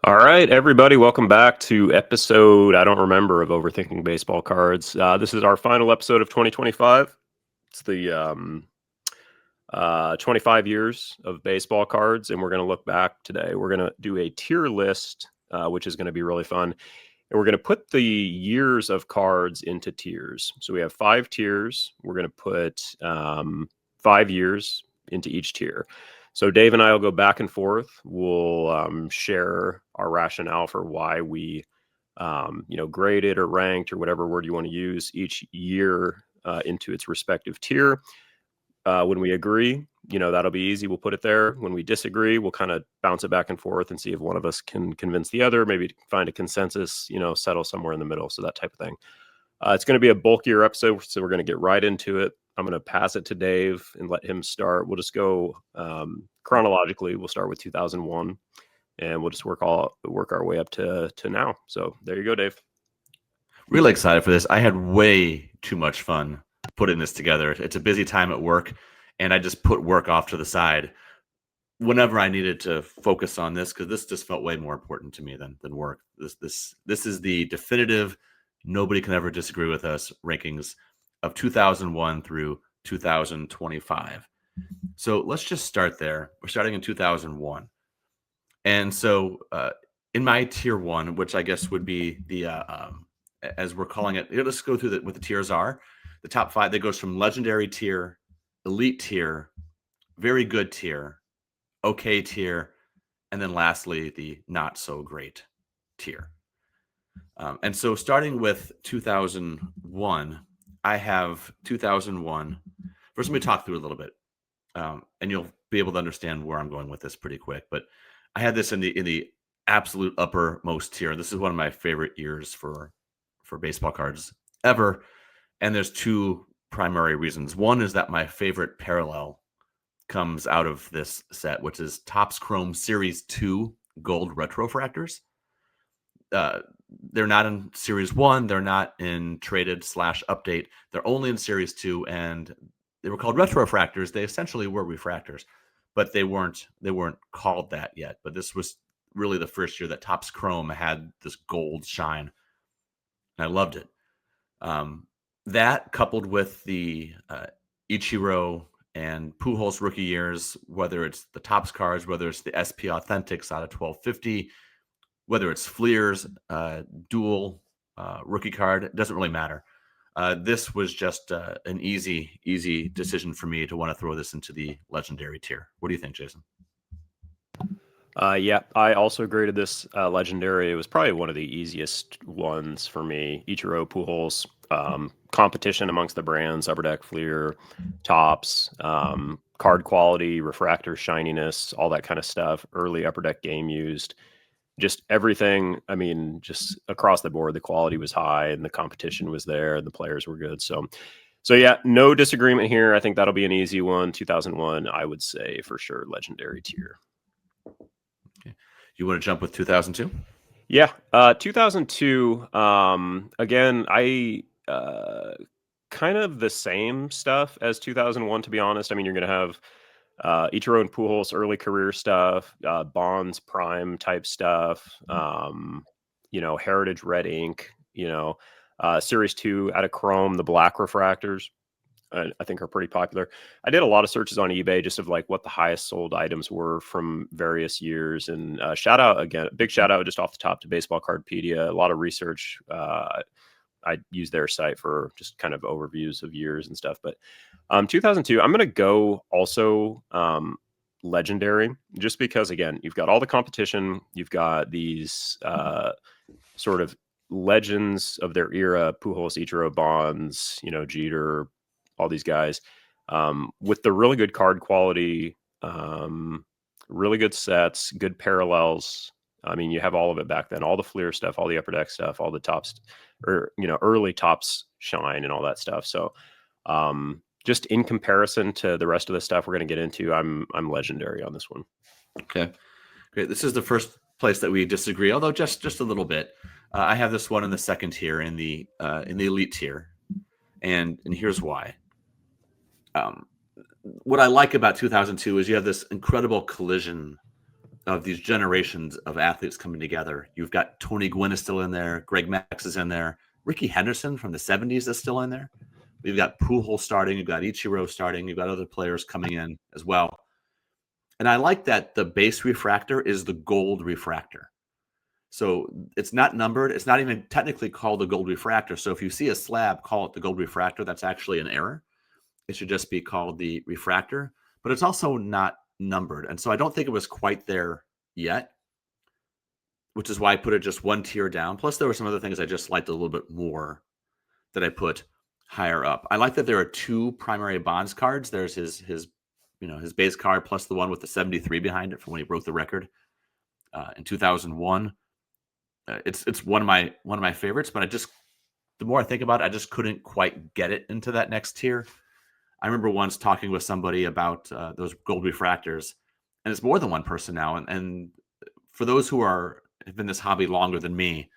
All right, everybody, welcome back to episode, I don't remember, of Overthinking Baseball Cards. This is our final episode of 2025. It's the 25 years of baseball cards, and we're going to look back today. We're going to do a tier list, which is going to be really fun. And we're going to put the years of cards into tiers. So we have 5 tiers. We're going to put 5 years into each tier. So Dave and I will go back and forth. We'll share our rationale for why we, graded or ranked or whatever word you want to use each year into its respective tier. When we agree, that'll be easy. We'll put it there. When we disagree, we'll kind of bounce it back and forth and see if one of us can convince the other, maybe find a consensus, settle somewhere in the middle. So that type of thing. It's going to be a bulkier episode, so we're going to get right into it. I'm going to pass it to Dave and let him start. We'll just go chronologically. We'll start with 2001, and we'll just work our way up to now. So there you go, Dave. Really excited for this. I had way too much fun putting this together. It's a busy time at work, and I just put work off to the side whenever I needed to focus on this, because this just felt way more important to me than work. This is the definitive, nobody can ever disagree with us rankings of 2001 through 2025. So let's just start there. We're starting in 2001. And so in my tier 1, which I guess would be the, as we're calling it, let's go through what the tiers are. The top 5, that goes from legendary tier, elite tier, very good tier, okay tier, and then lastly, the not so great tier. And so starting with 2001, I have 2001. First, let me talk through it a little bit, and you'll be able to understand where I'm going with this pretty quick. But I had this in the absolute uppermost tier. This is one of my favorite years for baseball cards ever, and there's 2 primary reasons. One is that my favorite parallel comes out of this set, which is Topps Chrome Series 2 Gold Retrofractors. They're not in Series 1. They're not in traded/update. They're only in Series 2, and they were called retrofractors. They essentially were refractors, but they weren't called that yet. But this was really the first year that Topps Chrome had this gold shine, and I loved it. That coupled with the Ichiro and Pujols rookie years, whether it's the Topps cards, whether it's the SP Authentics out of 1250, whether it's Fleer's dual rookie card, it doesn't really matter. This was just an easy decision for me to want to throw this into the legendary tier. What do you think, Jason? Yeah, I also graded this legendary. It was probably one of the easiest ones for me. Ichiro, Pujols, competition amongst the brands, Upper Deck, Fleer, Topps, card quality, refractor shininess, all that kind of stuff. Early Upper Deck game used. Just everything. I mean, just across the board, the quality was high and the competition was there and the players were good. So yeah, no disagreement here. I think that'll be an easy one. 2001, I would say for sure, legendary tier. Okay. You want to jump with 2002? Yeah, 2002. Again, I kind of the same stuff as 2001. To be honest, I mean, you're going to have Ichiro and Pujols early career stuff, Bonds prime type stuff, Heritage red ink, Series 2 out of Chrome, the black refractors, I think are pretty popular. I did a lot of searches on eBay just of like what the highest sold items were from various years. And big shout out just off the top to Baseball Cardpedia. A lot of research. I use their site for just kind of overviews of years and stuff. But 2002, I'm going to go also legendary, just because, again, you've got all the competition. You've got these sort of legends of their era, Pujols, Ichiro, Bonds, Jeter, all these guys, with the really good card quality, really good sets, good parallels. I mean, you have all of it back then, all the Fleer stuff, all the Upper Deck stuff, all the Topps, or early Topps shine and all that stuff. So just in comparison to the rest of the stuff we're going to get into, I'm legendary on this one. Okay, great. This is the first place that we disagree, although just a little bit. I have this one in the second tier, in the elite tier, and here's why. What I like about 2002 is you have this incredible collision of these generations of athletes coming together. You've got Tony Gwynn is still in there. Greg Max is in there. Ricky Henderson from the 70s is still in there. We've got Pujols starting. You've got Ichiro starting. You've got other players coming in as well. And I like that the base refractor is the gold refractor. So it's not numbered. It's not even technically called the gold refractor. So if you see a slab, call it the gold refractor. That's actually an error. It should just be called the refractor. But it's also not numbered. And so I don't think it was quite there yet, which is why I put it just one tier down. Plus, there were some other things I just liked a little bit more that I put higher up. I like that there are two primary bonds cards. There's his base card plus the one with the 73 behind it from when he broke the record in 2001. It's one of my favorites, but the more I think about it, I just couldn't quite get it into that next tier. I remember once talking with somebody about those gold refractors, and it's more than one person now. And for those who have been in this hobby longer than me,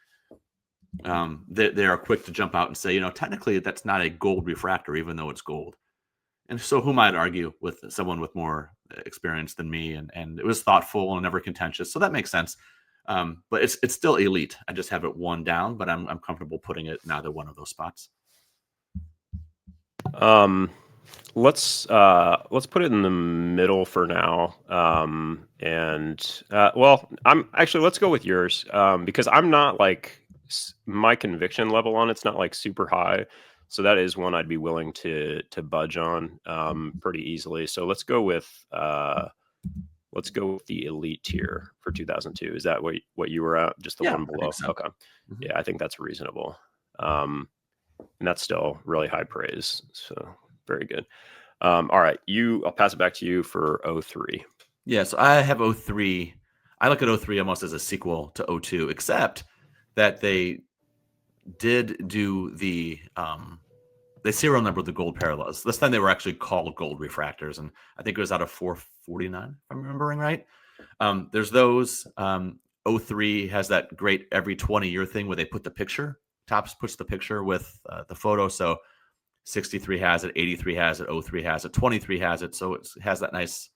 they are quick to jump out and say, technically that's not a gold refractor, even though it's gold. And so who might argue with someone with more experience than me? And it was thoughtful and never contentious. So that makes sense. But it's still elite. I just have it one down, but I'm comfortable putting it in either one of those spots. Let's put it in the middle for now. Let's go with yours. Because I'm not like, my conviction level on it's not like super high. So that is one I'd be willing to budge on pretty easily. So let's go with the elite tier for 2002. Is that what you were at? Just the one below? So. Okay. Mm-hmm. Yeah, I think that's reasonable. And that's still really high praise. So very good. All right. I'll pass it back to you for 03. Yeah, so I have 03. I look at 03 almost as a sequel to 02, except that they did do they serial numbered the gold parallels. This time they were actually called gold refractors, and I think it was out of 449, if I'm remembering right. There's those. 03 has that great every 20-year thing where they put the picture. Topps puts the picture with the photo. So 63 has it, 83 has it, 03 has it, 23 has it. So it has that nice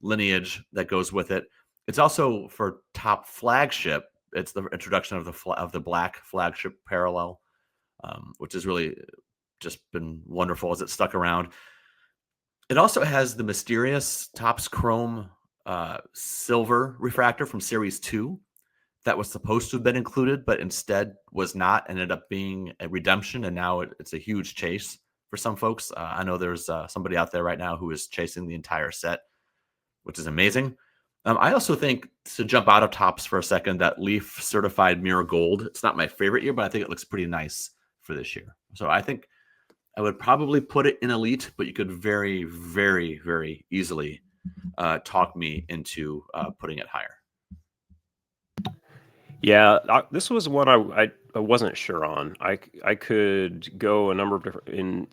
lineage that goes with it. It's also for top flagship. It's the introduction of the black flagship parallel, which has really just been wonderful as it stuck around. It also has the mysterious Topps Chrome silver refractor from Series 2 that was supposed to have been included, but instead was not, ended up being a redemption, and now it's a huge chase for some folks. I know there's somebody out there right now who is chasing the entire set, which is amazing. I also think, to jump out of Topps for a second, that Leaf certified mirror gold, it's not my favorite year, but I think it looks pretty nice for this year. So I think I would probably put it in elite, but you could very, very, very easily talk me into putting it higher. Yeah, this was one I wasn't sure on. I could go a number of different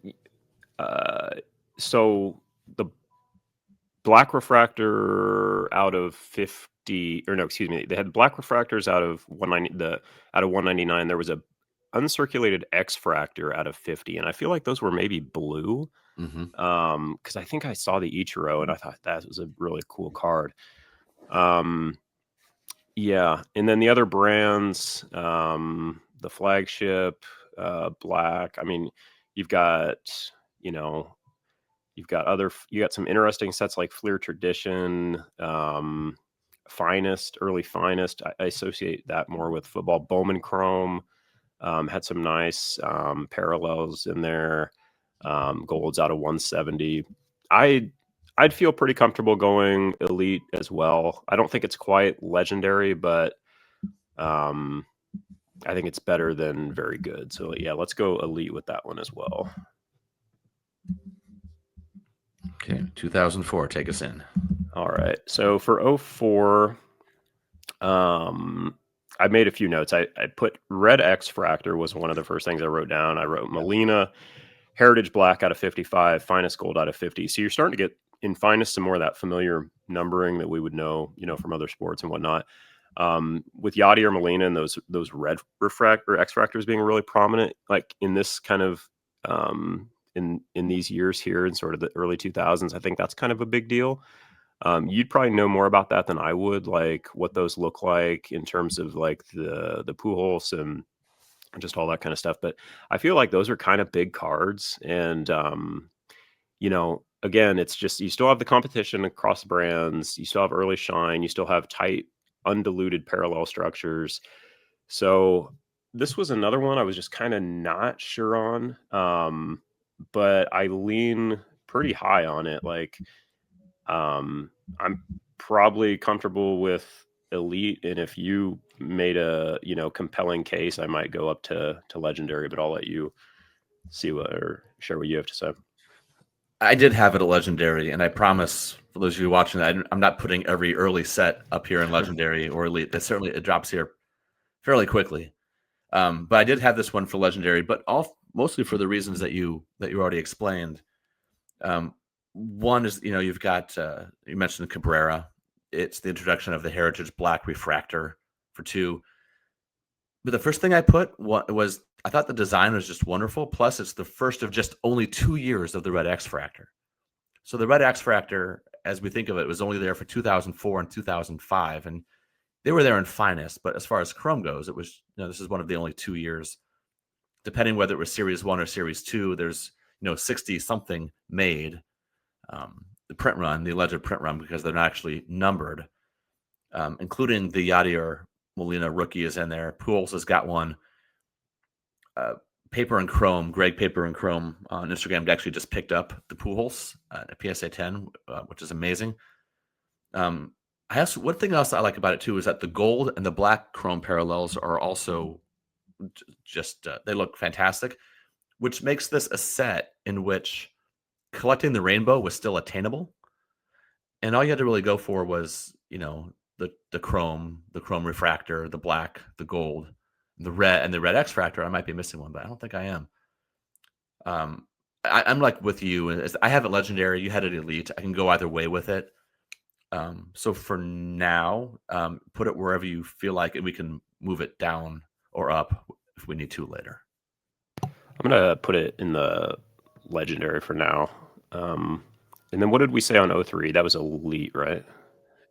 so the black refractor out of 50, or no, excuse me, they had black refractors out of 199. There was a uncirculated X fractor out of 50, and I feel like those were maybe blue. Because I think I saw the Ichiro and I thought that was a really cool card. Yeah, and then the other brands, the flagship, black. I mean, you've got some interesting sets like Fleer Tradition, Finest, early Finest. I associate that more with football. Bowman Chrome had some nice parallels in there. Golds out of 170. I'd feel pretty comfortable going elite as well. I don't think it's quite legendary, but I think it's better than very good. So yeah, let's go elite with that one as well. Okay, 2004, take us in. All right. So for 04, I made a few notes. I put red X fractor was one of the first things I wrote down. I wrote Molina, Heritage Black out of 55, Finest Gold out of 50. So you're starting to get in Finest some more of that familiar numbering that we would know, from other sports and whatnot. With Yachty or Molina and those red refractor X fractors being really prominent, like in this kind of in these years here in sort of the early 2000s, I think that's kind of a big deal. You'd probably know more about that than I would, like what those look like in terms of like the Pujols and just all that kind of stuff. But I feel like those are kind of big cards, and again, it's just you still have the competition across brands, you still have early shine, you still have tight, undiluted parallel structures. So this was another one I was just kind of not sure on, but I lean pretty high on it. Like, I'm probably comfortable with elite, and if you made a compelling case, I might go up to legendary. But I'll let you see what or share what you have to say. I did have it a legendary, and I promise for those of you watching that I'm not putting every early set up here in legendary or elite. That certainly it drops here fairly quickly. But I did have this one for legendary, but mostly for the reasons that you already explained. One is you've got you mentioned Cabrera. It's the introduction of the Heritage Black Refractor for 2. But the first thing I put was I thought the design was just wonderful. Plus, it's the first of just only 2 years of the Red X Fractor. So the Red X Fractor, as we think of it, was only there for 2004 and 2005, and they were there in finest. But as far as Chrome goes, it was this is one of the only 2 years. Depending whether it was Series 1 or Series 2, there's 60 something made. The print run, the alleged print run, because they're not actually numbered, including the Yadier Molina rookie is in there. Pujols has got one. Paper and Chrome, Greg Paper and Chrome on Instagram actually just picked up the Pujols at PSA 10, which is amazing. One thing else I like about it too is that the gold and the black Chrome parallels are also just they look fantastic, which makes this a set in which collecting the rainbow was still attainable, and all you had to really go for was the chrome refractor, the black, the gold, the red, and the red X Fractor. I might be missing one, but I don't think I am. I'm like with you. I have it legendary. You had it elite. I can go either way with it. So for now, put it wherever you feel like it. We can move it down or up if we need to later. I'm gonna put it in the legendary for now. And then what did we say on 03? That was elite, right?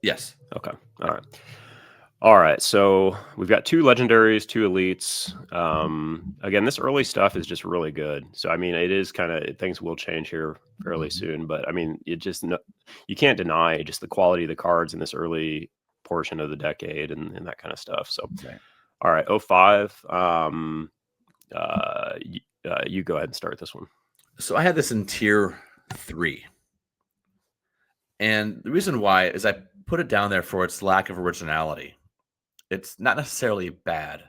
Yes. Okay. All right. So we've got 2 legendaries, 2 elites. Again, this early stuff is just really good. So I mean, it is kind of things will change here fairly soon, but I mean, you can't deny just the quality of the cards in this early portion of the decade and that kind of stuff. So, right. All right, 05. You go ahead and start this one. So I had this in tier 3. And the reason why is I put it down there for its lack of originality. It's not necessarily bad,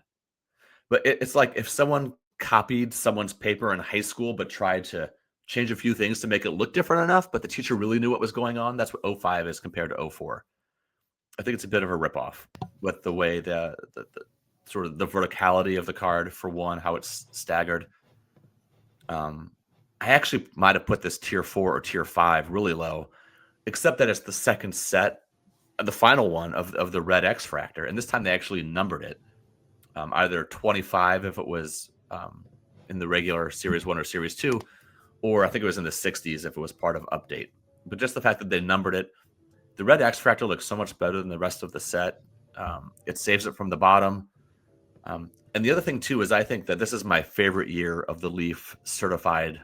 but it's like if someone copied someone's paper in high school but tried to change a few things to make it look different enough, but the teacher really knew what was going on. That's what 05 is compared to 04. I think it's a bit of a ripoff with the way the sort of the verticality of the card, for one, how it's staggered. I actually might have put this tier 4 or tier 5 really low, except that it's the second set, the final one of the red X Fractor. And this time they actually numbered it, either 25 if it was in the regular Series 1 or Series 2, or I think it was in the 60s if it was part of Update. But just the fact that they numbered it, the red X Fractor looks so much better than the rest of the set. It saves it from the bottom. And the other thing, too, is I think that this is my favorite year of the Leaf certified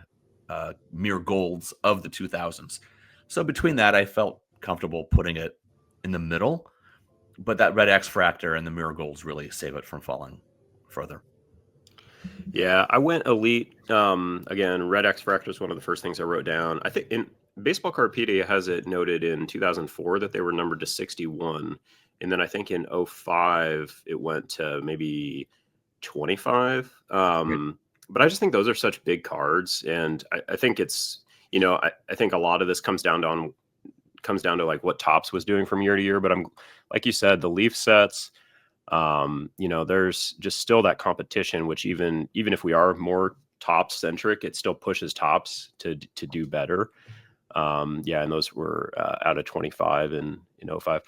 mere golds of the 2000s. So between that, I felt comfortable putting it in the middle. But that red X Fractor and the mirror golds really save it from falling further. Yeah, I went elite. Again, red X Fractor is one of the first things I wrote down. I think in Baseball Cardpedia has it noted in 2004 that they were numbered to 61. And then I think in 05, it went to maybe 25. But I just think those are such big cards. And I think it's, I think a lot of this comes down to like what Topps was doing from year to year. But I'm, like you said, the Leaf sets, there's just still that competition, which even if we are more Topps centric, it still pushes Topps to do better. And those were out of 25 in 05.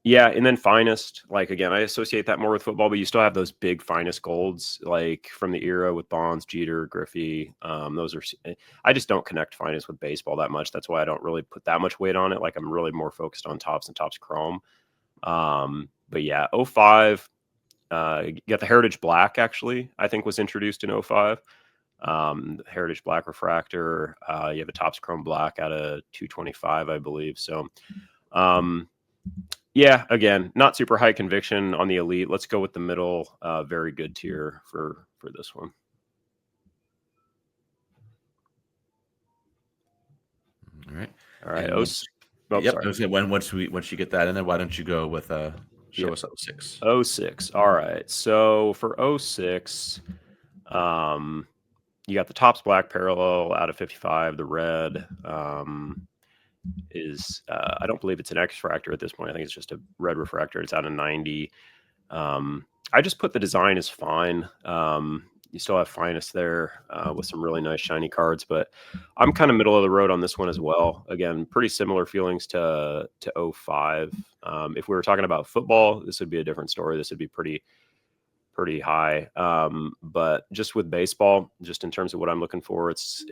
Yeah, and then finest, like, again, I associate that more with football, but you still have those big finest golds, like, from the era with Bonds, Jeter, Griffey. Those are I just don't connect finest with baseball that much. That's why I don't really put that much weight on it. Like, I'm really more focused on tops and tops chrome. But yeah, '05, you got the Heritage Black, actually, I think was introduced in '05. The Heritage Black refractor. You have a tops chrome black out of 225, I believe. So, yeah, again, not super high conviction on the elite. Let's go with the middle, very good tier for this one. All right. All right. And once, Sorry. I was gonna, once you get that in there, why don't you go with show us 06? '06. All right. So for '06, you got the tops black parallel out of 55. The red is I don't believe it's an X refractor at this point. I think it's just a red refractor. It's out of 90. I just put the design is fine. You still have finest there with some really nice shiny cards, but I'm kind of middle of the road on this one as well. Again, pretty similar feelings to '05. If we were talking about football, this would be a different story. This would be pretty high. But just with baseball, just in terms of what I'm looking for, it's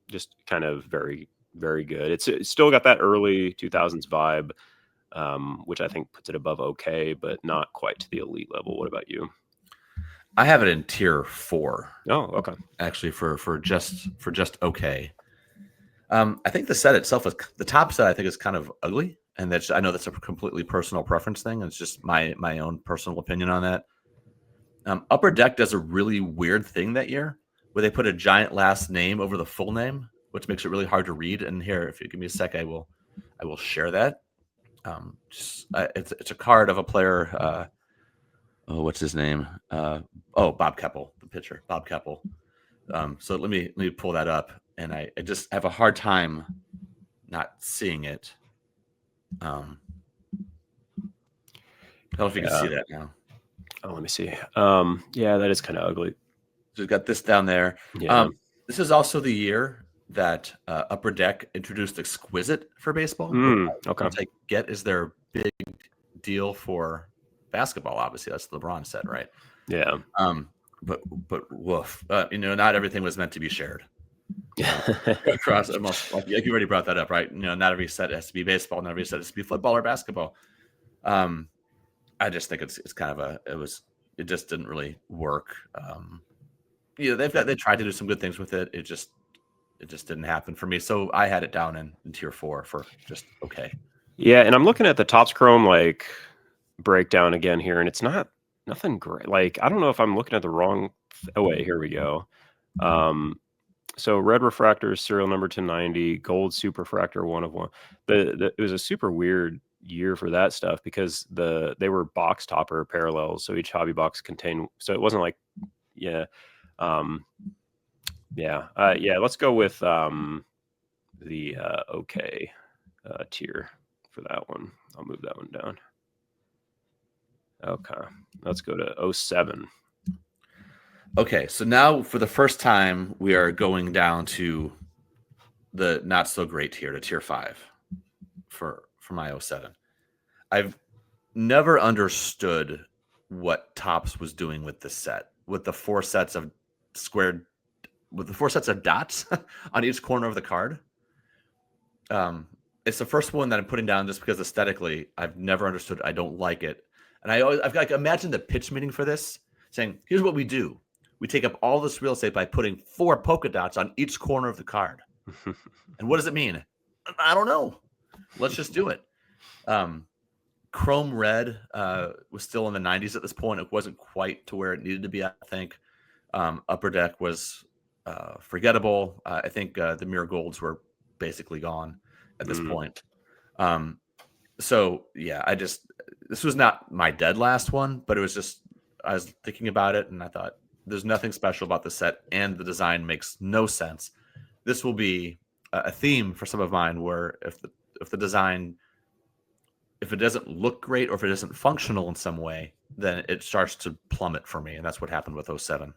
just kind of very, very good. It's still got that early 2000s vibe, which I think puts it above okay, but not quite to the elite level. What about you? I have it in tier 4. Oh, okay. Actually, for just okay. I think the set itself is the top set. I think is kind of ugly, and I know that's a completely personal preference thing. It's just my own personal opinion on that. Upper Deck does a really weird thing that year where they put a giant last name over the full name, which makes it really hard to read. And here, if you give me a sec, I will share that. It's a card of a player. What's his name? Bob Keppel, the pitcher, Bob Keppel. So let me pull that up, and I just have a hard time not seeing it. I don't know if you can see that now. Oh, let me see. Yeah, that is kind of ugly. So we've got this down there. Yeah. This is also the year that Upper Deck introduced Exquisite for baseball. Okay. Which I get is their big deal for basketball. Obviously, that's the LeBron set, right? Yeah. But woof. Not everything was meant to be shared. Across almost, like you already brought that up, right? Not every set has to be baseball. Not every set has to be football or basketball. I just think it's kind of it just didn't really work. They tried to do some good things with it. It just didn't happen for me. So I had it down in tier 4 for just okay. Yeah, and I'm looking at the Topps Chrome like breakdown again here, and it's nothing great. Like, I don't know if I'm looking at the wrong. Oh wait, here we go. So red refractor serial number to 90, gold super refractor 1 of 1. It was a super weird year for that stuff because they were box topper parallels, so each hobby box contained. So it wasn't like yeah. Let's go with the okay tier for that one. I'll move that one down. Okay, let's go to 07. Okay, so now for the first time, we are going down to the not so great tier, to tier 5 for my 07. I've never understood what Topps was doing with this set, with the 4 sets of dots on each corner of the card. It's the first one that I'm putting down just because aesthetically, I've never understood. I don't like it. And I've like imagined the pitch meeting for this, saying, here's what we do. We take up all this real estate by putting 4 polka dots on each corner of the card. And what does it mean? I don't know. Let's just do it. Chrome red was still in the 90s at this point. It wasn't quite to where it needed to be, I think. Upper Deck was forgettable. I think the mirror golds were basically gone at this point. So yeah, this was not my dead last one, but it was just, I was thinking about it and I thought there's nothing special about the set and the design makes no sense. This will be a theme for some of mine where if the design, if it doesn't look great or if it isn't functional in some way, then it starts to plummet for me. And that's what happened with 07.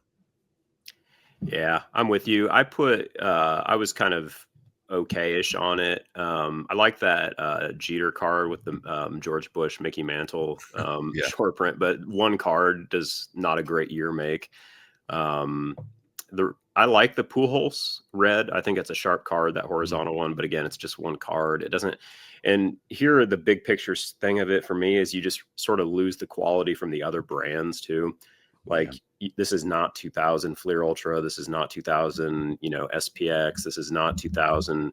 Yeah, I'm with you. I was kind of okay-ish on it. I like that Jeter card with the George Bush, Mickey Mantle Yeah. short print, but one card does not a great year make. Um, I like the Pujols red. I think it's a sharp card, that Mhm. horizontal one. But again, it's just one card. It doesn't. And here, the big picture thing of it for me is you just sort of lose the quality from the other brands too. Yeah. Like this is not 2000 Fleer Ultra. This is not 2000, SPX. This is not 2000,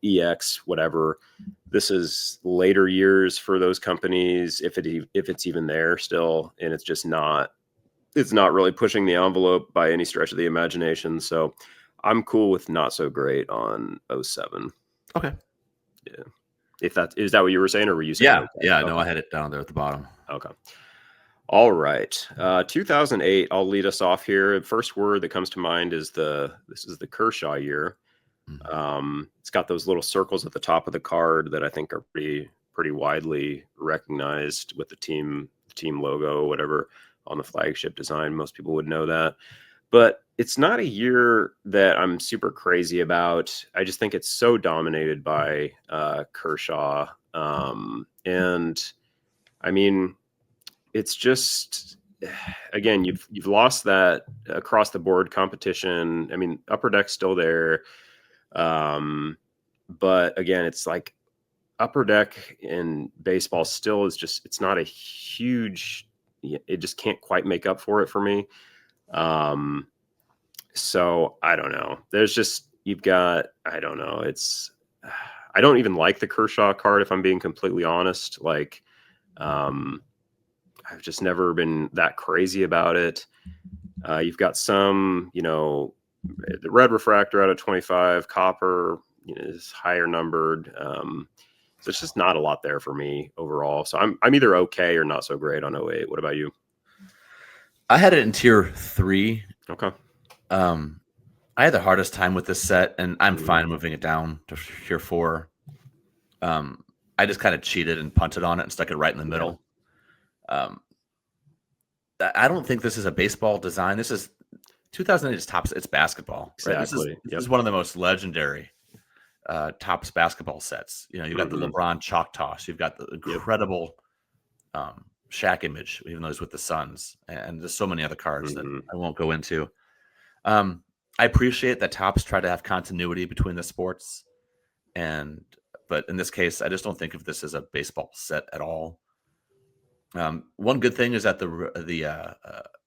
EX, whatever. This is later years for those companies, if it's even there still, and it's not really pushing the envelope by any stretch of the imagination. So I'm cool with not so great on '07. Okay. Yeah. If that is that what you were saying, or were you saying Yeah. okay? Yeah. No, Okay. I had it down there at the bottom. Okay. All right. 2008. I'll lead us off here. The first word that comes to mind is this is the Kershaw year. Mhm. It's got those little circles at the top of the card that I think are pretty widely recognized with the team logo, whatever, on the flagship design. Most people would know that. But it's not a year that I'm super crazy about. I just think it's so dominated by Kershaw. And I mean, it's just again, you've lost that across the board competition. I mean, Upper Deck's still there. But again, it's like Upper Deck in baseball still is just it's not a huge, it just can't quite make up for it for me. Um, so I don't know. There's just you've got I don't know. It's I don't even like the Kershaw card if I'm being completely honest. Like um, I've just never been that crazy about it. You've got some, the red refractor out of 25, copper, is higher numbered. So it's just not a lot there for me overall. So I'm either okay or not so great on '08. What about you? I had it in tier 3. Okay. Um, I had the hardest time with this set, and I'm Mhm. fine moving it down to tier 4. Um, I just kind of cheated and punted on it and stuck it right in the Yeah, middle. Um, I don't think this is a baseball design. This is 2008 is tops. It's basketball, right? This is exactly. this Yep. is one of the most legendary tops basketball sets. You've got the Hmm. LeBron chalk toss. You've got the Yep. incredible Shaq image, even though he's with the Suns, and there's so many other cards that Hmm. I won't go into. Um, I appreciate that tops try to have continuity between the sports, but in this case, I just don't think of this as a baseball set at all. One good thing is that the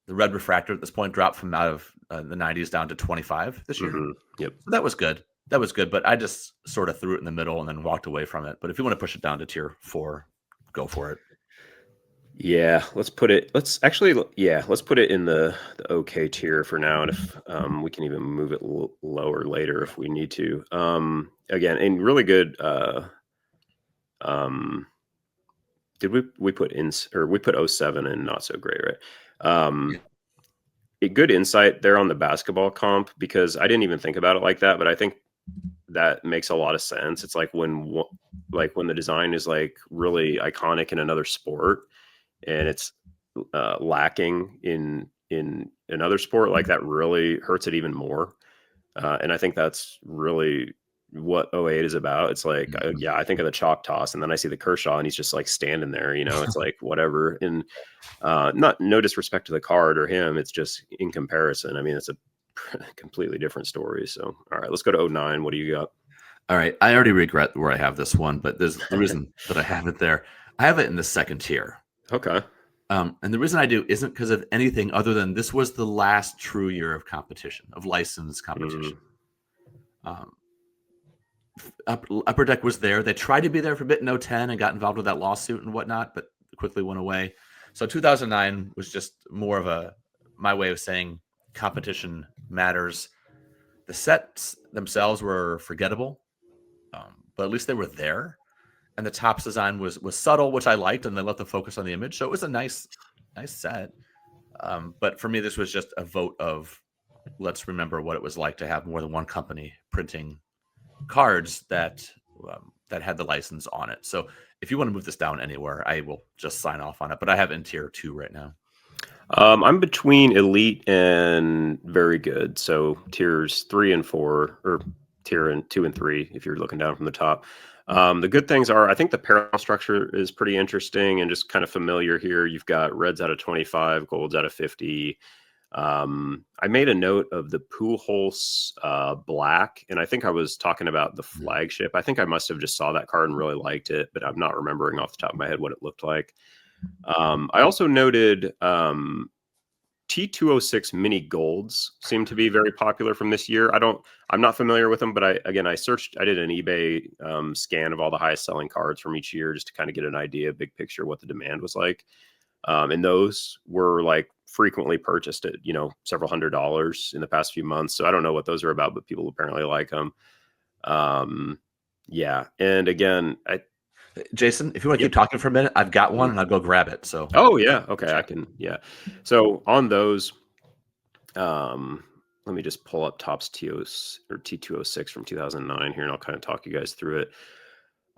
red refractor at this point dropped from out of the 90s down to 25 this year. Hmm. Yep. So that was good. That was good, but I just sort of threw it in the middle and then walked away from it. But if you want to push it down to tier 4, go for it. Yeah, let's put it. Let's actually, yeah, let's put it in the okay tier for now, and if we can even move it lower later if we need to. Again, and really good. Um, did we put in or we put '07 and not so great, right? Yeah. A good insight there on the basketball comp because I didn't even think about it like that, but I think that makes a lot of sense. It's like like when the design is like really iconic in another sport and it's lacking in another sport, like that really hurts it even more. And I think that's really what '08 is about. It's like, Mhm. yeah, I think of the chalk toss, and then I see the Kershaw, and he's just like standing there. It's like whatever. And not no disrespect to the card or him. It's just in comparison. I mean, it's a completely different story. So, all right, let's go to '09. What do you got? All right. I already regret where I have this one, but there's the reason that I have it there. I have it in the second tier. Okay. And the reason I do isn't because of anything other than this was the last true year of competition, of licensed Mm, competition. Um, Upper Deck was there. They tried to be there for a bit in 010 and got involved with that lawsuit and whatnot, but quickly went away. So 2009 was just more of my way of saying competition matters. The sets themselves were forgettable, but at least they were there. And the tops design was subtle, which I liked, and they let the focus on the image. So it was a nice set. But for me, this was just a vote of let's remember what it was like to have more than one company printing cards that had the license on it. So if you want to move this down anywhere, I will just sign off on it. But I have it in tier 2 right now. I'm between elite and very good. So tiers 3 and 4, or tier 2 and 3 if you're looking down from the top. The good things are, I think the parallel structure is pretty interesting and just kind of familiar here. You've got reds out of 25, golds out of 50. I made a note of the Pujols black, and I think I was talking about the flagship. I think I must have just saw that card and really liked it, but I'm not remembering off the top of my head what it looked like. I also noted T206 mini golds seem to be very popular from this year. I'm not familiar with them, but I did an eBay scan of all the highest selling cards from each year just to kind of get an idea, big picture, what the demand was like. And those were like frequently purchased at, several $100s in the past few months. So I don't know what those are about, but people apparently like them. Yeah. And again, Jason, if you want to keep talking for a minute, I've got one and I'll go grab it. So, oh yeah. Okay. I can. Yeah. So on those, let me just pull up Topps T206 from 2009 here, and I'll kind of talk you guys through it.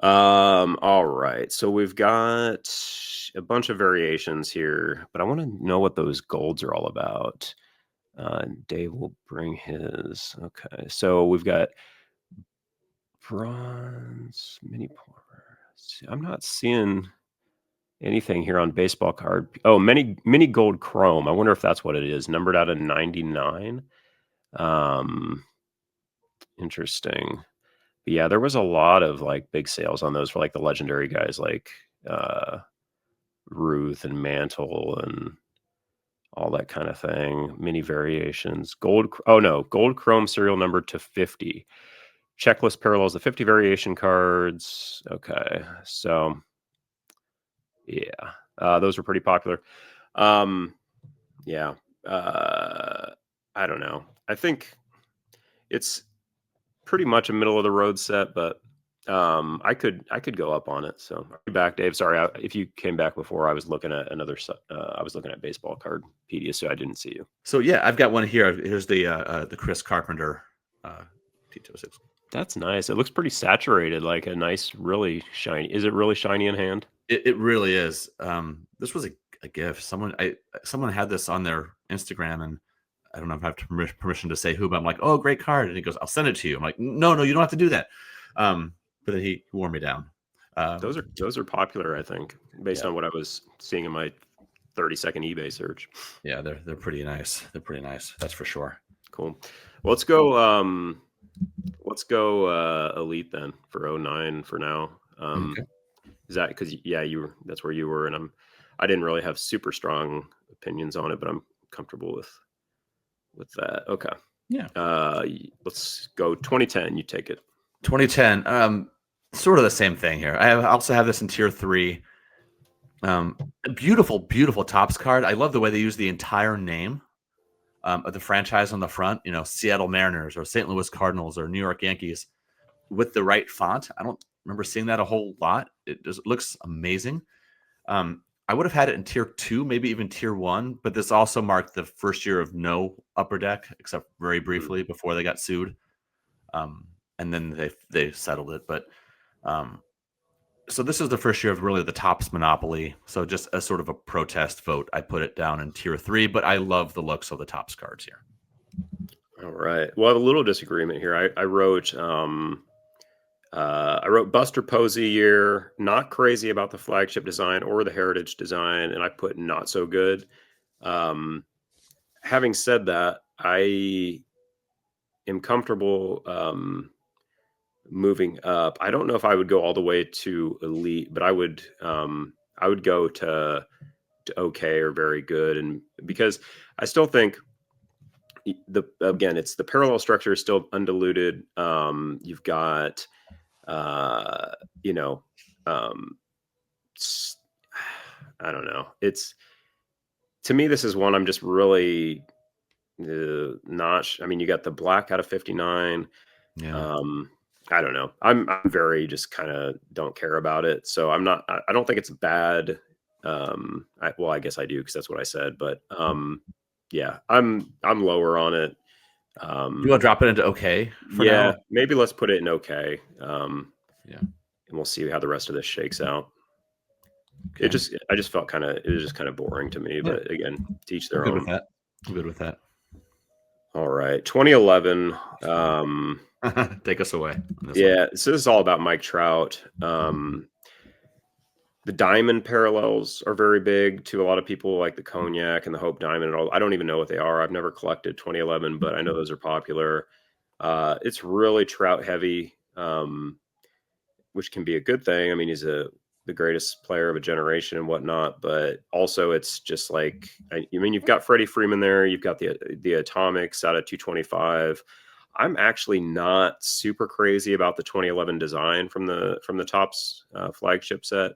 All right. So we've got a bunch of variations here, but I want to know what those golds are all about. Dave will bring his. Okay. So we've got bronze mini pour. I'm not seeing anything here on baseball card. Oh, mini gold chrome. I wonder if that's what it is. Numbered out of 99. Interesting. But yeah, there was a lot of like big sales on those for like the legendary guys like Ruth and Mantle and all that kind of thing. Mini variations. Gold chrome serial number to 50. Checklist parallels the 50 variation cards. Okay. So yeah. Those were pretty popular. Yeah. I don't know. I think it's pretty much a middle of the road set, but I could go up on it. So I'll be back, Dave. Sorry, if you came back before, I was looking at I was looking at Baseball Cardpedia, so I didn't see you. So yeah, I've got one here. Here's the Chris Carpenter T206. That's nice. It looks pretty saturated, like a nice, really shiny. Is it really shiny in hand? It really is. This was a gift. Someone had this on their Instagram, and I don't know if I have permission to say who, but I'm like, oh, great card. And he goes, I'll send it to you. I'm like, no, you don't have to do that. But then he wore me down. Those are popular, I think, based on what I was seeing in my 30-second eBay search. Yeah, they're pretty nice. They're pretty nice. That's for sure. Cool. Well, let's go. Elite then for 09 for now. Okay. Is that because that's where you were, and I didn't really have super strong opinions on it, but I'm comfortable with that. Okay. Yeah. Let's go 2010. You take it. 2010. Sort of the same thing here. I also have this in tier 3. A beautiful, beautiful Topps card. I love the way they use the entire name of the franchise on the front. Seattle Mariners or St. Louis Cardinals or New York Yankees with the right font. I don't remember seeing that a whole lot. It just looks amazing. I would have had it in tier 2, maybe even tier 1, but this also marked the first year of no upper deck, except very briefly before they got sued. And then they settled it. But so this is the first year of really the Topps monopoly. So just a sort of a protest vote, I put it down in tier 3, but I love the looks of the Topps cards here. All right. Well, I have a little disagreement here. I wrote Buster Posey year, not crazy about the flagship design or the heritage design, and I put not so good. Having said that, I am comfortable moving up. I don't know if I would go all the way to elite, but I would go to okay or very good, and because I still think it's the parallel structure is still undiluted. You've got I don't know. To me, this is one I'm just really not. I mean, you got the black out of 59. Yeah. I don't know. I'm very just kind of don't care about it. So I'm not. I don't think it's bad. I guess I do because that's what I said. But yeah, I'm lower on it. You want to drop it into okay for now? Maybe let's put it in okay. Yeah. And we'll see how the rest of this shakes out. Okay. I just felt it was just kind of boring to me, but again, teach their own. I'm good with that. All All right. 2011. Take us away on this one. Yeah, so this is all about Mike Trout. The diamond parallels are very big to a lot of people, like the cognac and the Hope Diamond and all. I don't even know what they are. I've never collected 2011, but I know those are popular. It's really Trout heavy, which can be a good thing. I mean, he's the greatest player of a generation and whatnot, but also it's just like I mean, you've got Freddie Freeman there, you've got the Atomics out of 225. I'm actually not super crazy about the 2011 design from the Topps flagship set.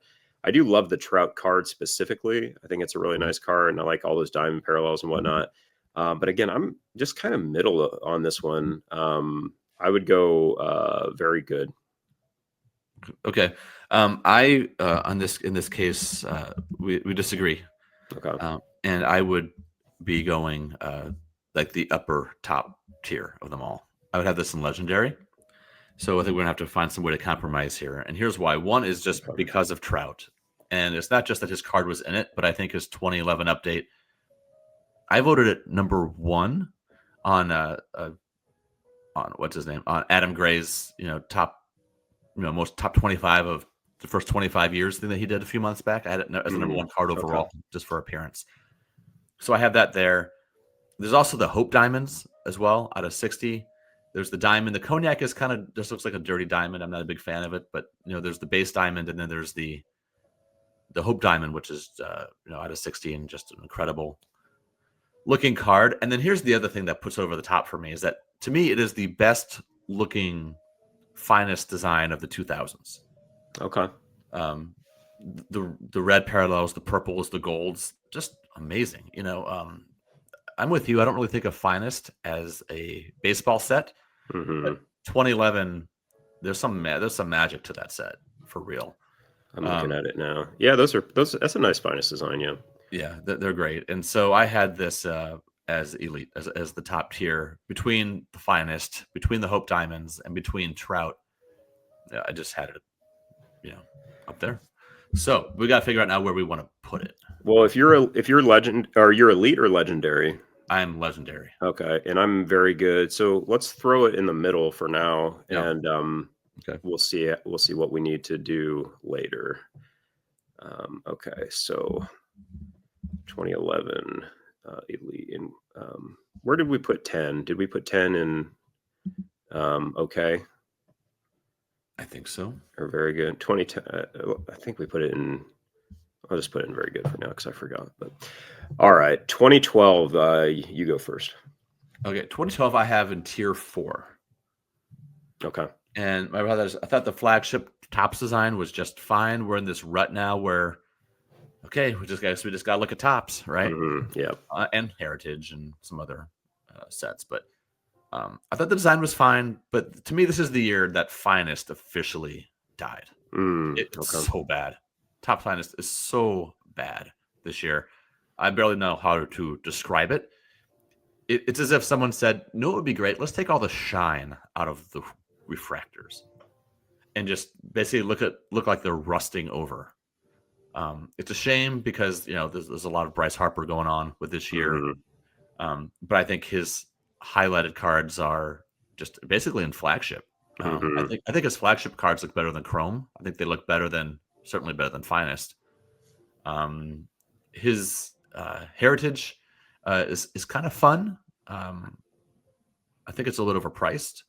I do love the Trout card specifically. I think it's a really nice card, and I like all those diamond parallels and whatnot. But again, I'm just kind of middle on this one. I would go very good. Okay. I on this in this case, we disagree. Okay. And I would be going like the upper top tier of them all. I would have this in legendary. So I think we're gonna have to find some way to compromise here. And here's why. One is just because of Trout. And it's not just that his card was in it, but I think his 2011 update, I voted it number one on what's his name? On Adam Gray's, top, most top 25 of the first 25 years thing that he did a few months back. I had it as the number one card overall, just for appearance. So I have that there. There's also the Hope Diamonds as well out of 60. There's the diamond. The cognac is kind of just looks like a dirty diamond. I'm not a big fan of it, but there's the base diamond, and then there's the Hope Diamond, which is out of 60 and just an incredible looking card. And then here's the other thing that puts it over the top for me is that to me it is the best looking, finest design of the 2000s. Okay. The red parallels, the purples, the golds, just amazing. I'm with you. I don't really think of finest as a baseball set. But 2011, there's some magic to that set for real. I'm looking at it now. Yeah, that's a nice finest design. Yeah. Yeah, they're great. And so I had this as elite, as the top tier between the finest, between the Hope Diamonds, and between Trout. Yeah, I just had it, up there. So we got to figure out now where we want to put it. Well, if you're legend, or you're elite or legendary. I'm legendary. Okay, and I'm very good. So let's throw it in the middle for now, Yeah. and Okay. we'll see what we need to do later. Okay, so 2011 elite, and where did we put 10? Did we put 10 in? Okay, I think so. or very good. 2010. I think we put it in. I'll just put it in very good for now because I forgot. But all right, 2012. You go first. Okay, 2012. I have in tier 4. Okay. And my brothers, I thought the flagship Topps design was just fine. We're in this rut now where, okay, we just got to look at Topps, right? Yeah. And Heritage and some other sets, but I thought the design was fine. But to me, this is the year that finest officially died. It's so bad. Top finest is so bad this year. I barely know how to describe it. It's as if someone said, "No, it would be great. Let's take all the shine out of the refractors and just basically look like they're rusting over." It's a shame because there's a lot of Bryce Harper going on with this year, but I think his highlighted cards are just basically in flagship. I think his flagship cards look better than Chrome. I think they look certainly better than finest. His Heritage is kind of fun. I think it's a little overpriced,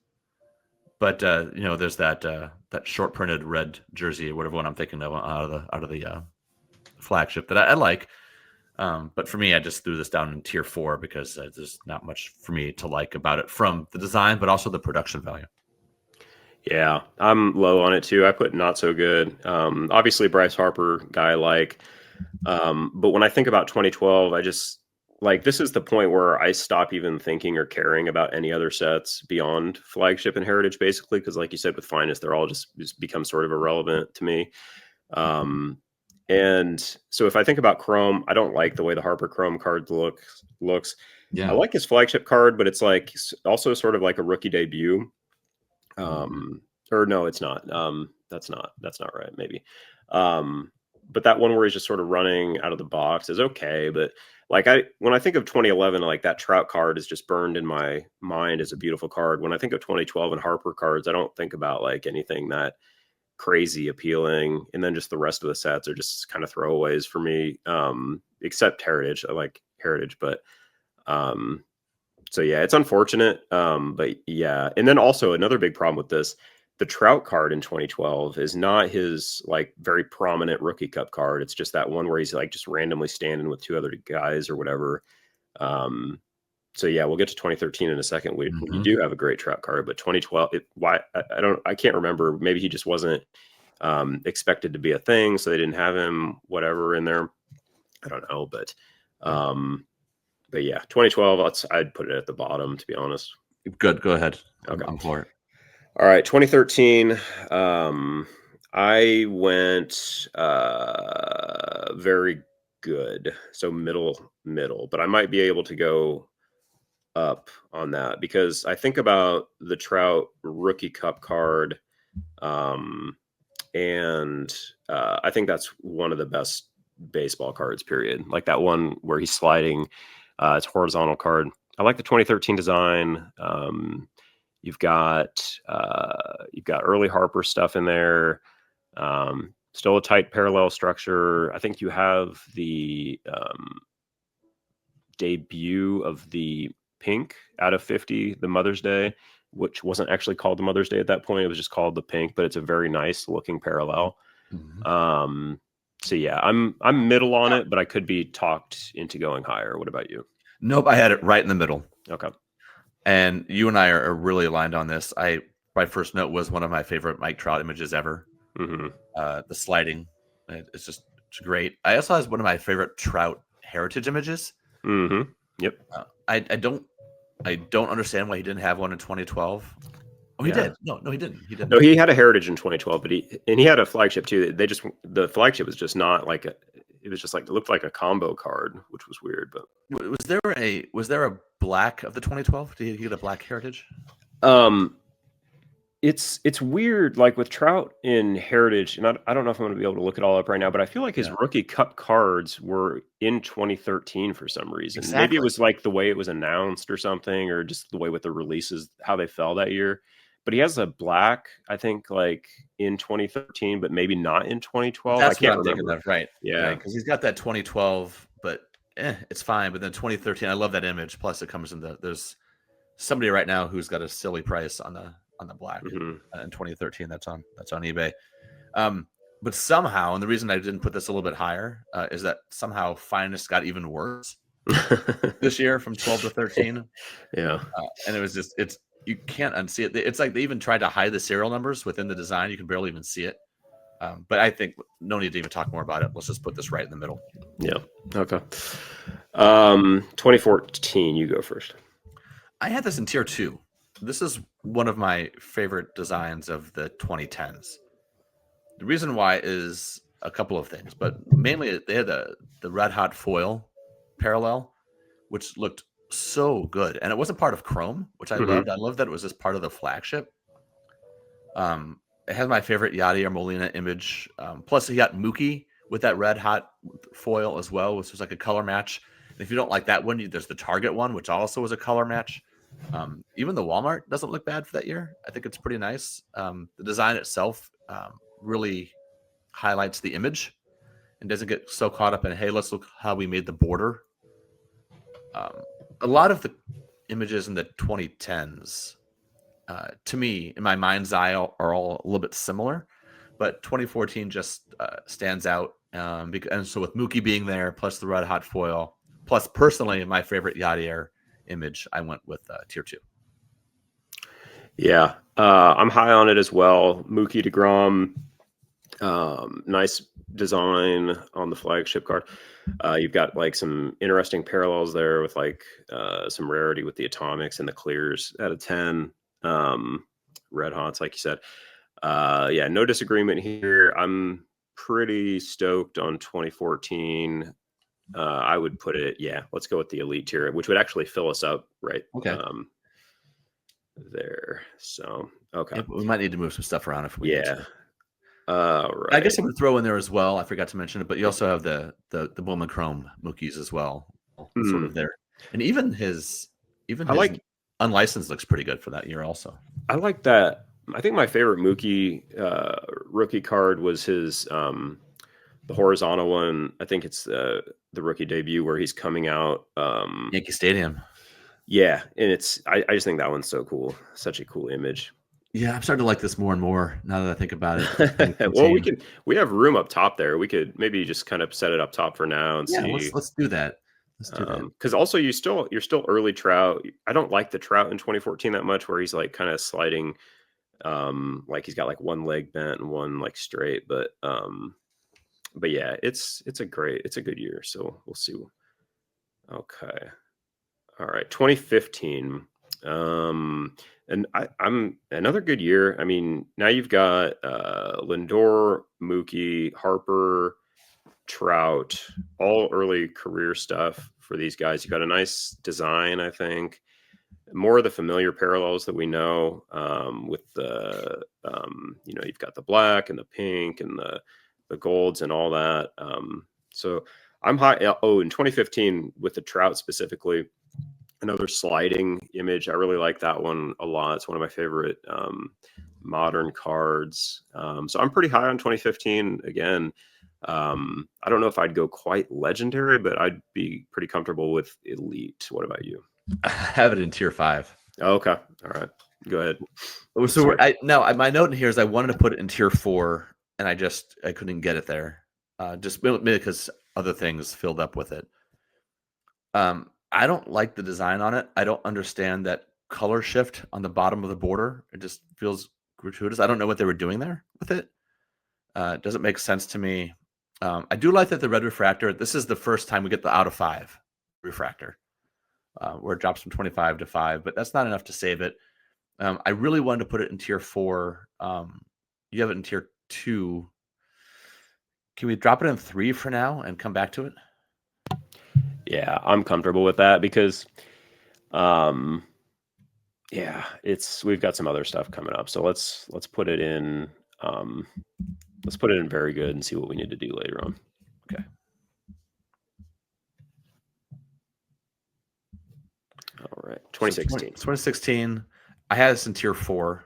but there's that short printed red jersey or whatever one I'm thinking of out of the flagship that I like. But for me, I just threw this down in tier 4 because there's not much for me to like about it from the design, but also the production value. Yeah, I'm low on it too. I put not so good. Obviously, Bryce Harper guy I like, but when I think about 2012, I just this is the point where I stop even thinking or caring about any other sets beyond flagship and heritage, basically, because like you said, with finest, they're all just become sort of irrelevant to me. And so if I think about Chrome, I don't like the way the Harper Chrome card looks. Yeah, I like his flagship card, but it's also sort of like a rookie debut. Or no, it's not. That's not right. Maybe. But that one where he's just sort of running out of the box is okay. But Like when I think of 2011, like that Trout card is just burned in my mind as a beautiful card. When I think of 2012 and Harper cards, I don't think about like anything that crazy appealing. And then just the rest of the sets are just kind of throwaways for me. Except Heritage. I like Heritage, but um so yeah, it's unfortunate. But yeah. And then also another big problem with this, the Trout card in 2012 is not his like very prominent rookie cup card. It's just that one where he's like just randomly standing with two other guys or whatever. Um, so yeah, we'll get to 2013 in a second. We do have a great Trout card, but 2012, I can't remember. Maybe he just wasn't expected to be a thing, so they didn't have him, whatever, in there. I don't know, but yeah, 2012, I'd put it at the bottom, to be honest. Good, go ahead. Okay. I'm for it. All right, 2013. I went very good, so middle, but I might be able to go up on that because I think about the Trout Rookie Cup card, and I think that's one of the best baseball cards. Period. Like that one where he's sliding. It's a horizontal card. I like the 2013 design. You've got early Harper stuff in there. Still a tight parallel structure. I think you have the debut of the pink out of 50, the Mother's Day, which wasn't actually called the Mother's Day at that point. It was just called the pink, but it's a very nice looking parallel. So yeah, I'm middle on it, but I could be talked into going higher. What about you? Nope, I had it right in the middle. Okay. And you and I are really aligned on this. My first note was one of my favorite Mike Trout images ever. The sliding, it's great. I also has one of my favorite Trout heritage images. Yep. I don't understand why he didn't have one in 2012. Oh, he did. No, he didn't. He didn't. No, he had a heritage in 2012, but he had a flagship too. The flagship was just not like it was just like, it looked like a combo card, which was weird. But was there a black of the 2012? Did he get a black heritage? It's weird, like with Trout in Heritage, and I don't know if I'm going to be able to look it all up right now, but I feel like his rookie cup cards were in 2013 for some reason. Exactly. Maybe it was like the way it was announced or something, or just the way with the releases, how they fell that year. But he has a black, I think, like in 2013, but maybe not in 2012. That's I can't what I'm remember. Thinking of, right? Yeah, because he's got that 2012, but it's fine. But then 2013, I love that image. Plus, it comes in there's somebody right now who's got a silly price on the black in 2013. That's on eBay. But somehow, and the reason I didn't put this a little bit higher is that somehow Finest got even worse this year from 12 to 13. Yeah, and it was just you can't unsee it. It's like they even tried to hide the serial numbers within the design. You can barely even see it. But I think no need to even talk more about it. Let's just put this right in the middle. Yeah. Okay. 2014, you go first. I had this in tier 2. This is one of my favorite designs of the 2010s. The reason why is a couple of things, but mainly they had the red hot foil parallel, which looked so good. And it wasn't part of Chrome, which I loved. I loved that it was just part of the flagship. It has my favorite Yadier Molina image. Plus, he got Mookie with that red hot foil as well, which was like a color match. And if you don't like that one, there's the Target one, which also was a color match. Even the Walmart doesn't look bad for that year. I think it's pretty nice. The design itself really highlights the image and doesn't get so caught up in, hey, let's look how we made the border. A lot of the images in the 2010s, to me, in my mind's eye, are all a little bit similar, but 2014 just stands out. And so with Mookie being there, plus the red hot foil, plus personally my favorite Yadier image, I went with tier 2. Yeah, I'm high on it as well. Mookie DeGrom, nice design on the flagship card. You've got like some interesting parallels there with like some rarity with the atomics and the clears out of 10. Red hots, like you said. Yeah, no disagreement here. I'm pretty stoked on 2014. I would put it, let's go with the elite tier, which would actually fill us up right there. So, okay. We might need to move some stuff around if we need to. Right. I guess I would throw in there as well. I forgot to mention it, but you also have the Bowman Chrome Mookies as well. sort Hmm. of there. And even I his like unlicensed looks pretty good for that year also. I like that. I think my favorite Mookie rookie card was his the horizontal one. I think it's the rookie debut where he's coming out. Yankee Stadium. Yeah, and I just think that one's so cool. Such a cool image. Yeah, I'm starting to like this more and more now that I think about it. This Well, 2014. we have room up top there. We could maybe just kind of set it up top for now and Yeah, see. let's do that. Let's do that. Because also you're still early Trout. I don't like the Trout in 2014 that much, where he's like kind of sliding, like he's got like one leg bent and one like straight. But yeah, it's a good year. So we'll see. Okay, all right, 2015. And I'm another good year. I mean, now you've got Lindor, Mookie, Harper, Trout, all early career stuff for these guys. You got a nice design, I think. More of the familiar parallels that we know, with the, you've got the black and the pink and the golds and all that. So I'm high. Oh, in 2015 with the Trout specifically, another sliding image. I really like that one a lot. It's one of my favorite modern cards. So I'm pretty high on 2015 again. I don't know if I'd go quite legendary, but I'd be pretty comfortable with elite. What about you? I have it in tier 5. Oh, okay. All right. Go ahead. Oh, Let's so hear it. my note in here is I wanted to put it in tier 4, and I couldn't get it there, just maybe because other things filled up with it. I don't like the design on it. I don't understand that color shift on the bottom of the border. It just feels gratuitous. I don't know what they were doing there with it. It doesn't make sense to me. I do like that the red refractor. This is the first time we get the out of 5 refractor, where it drops from 25 to 5, but that's not enough to save it. I really wanted to put it in tier 4. You have it in tier 2. Can we drop it in 3 for now and come back to it? Yeah, I'm comfortable with that because, um, yeah, we've got some other stuff coming up. So let's put it in. Um, let's put it in very good and see what we need to do later on. Okay. All right. 2016. 2016. I had this in tier 4.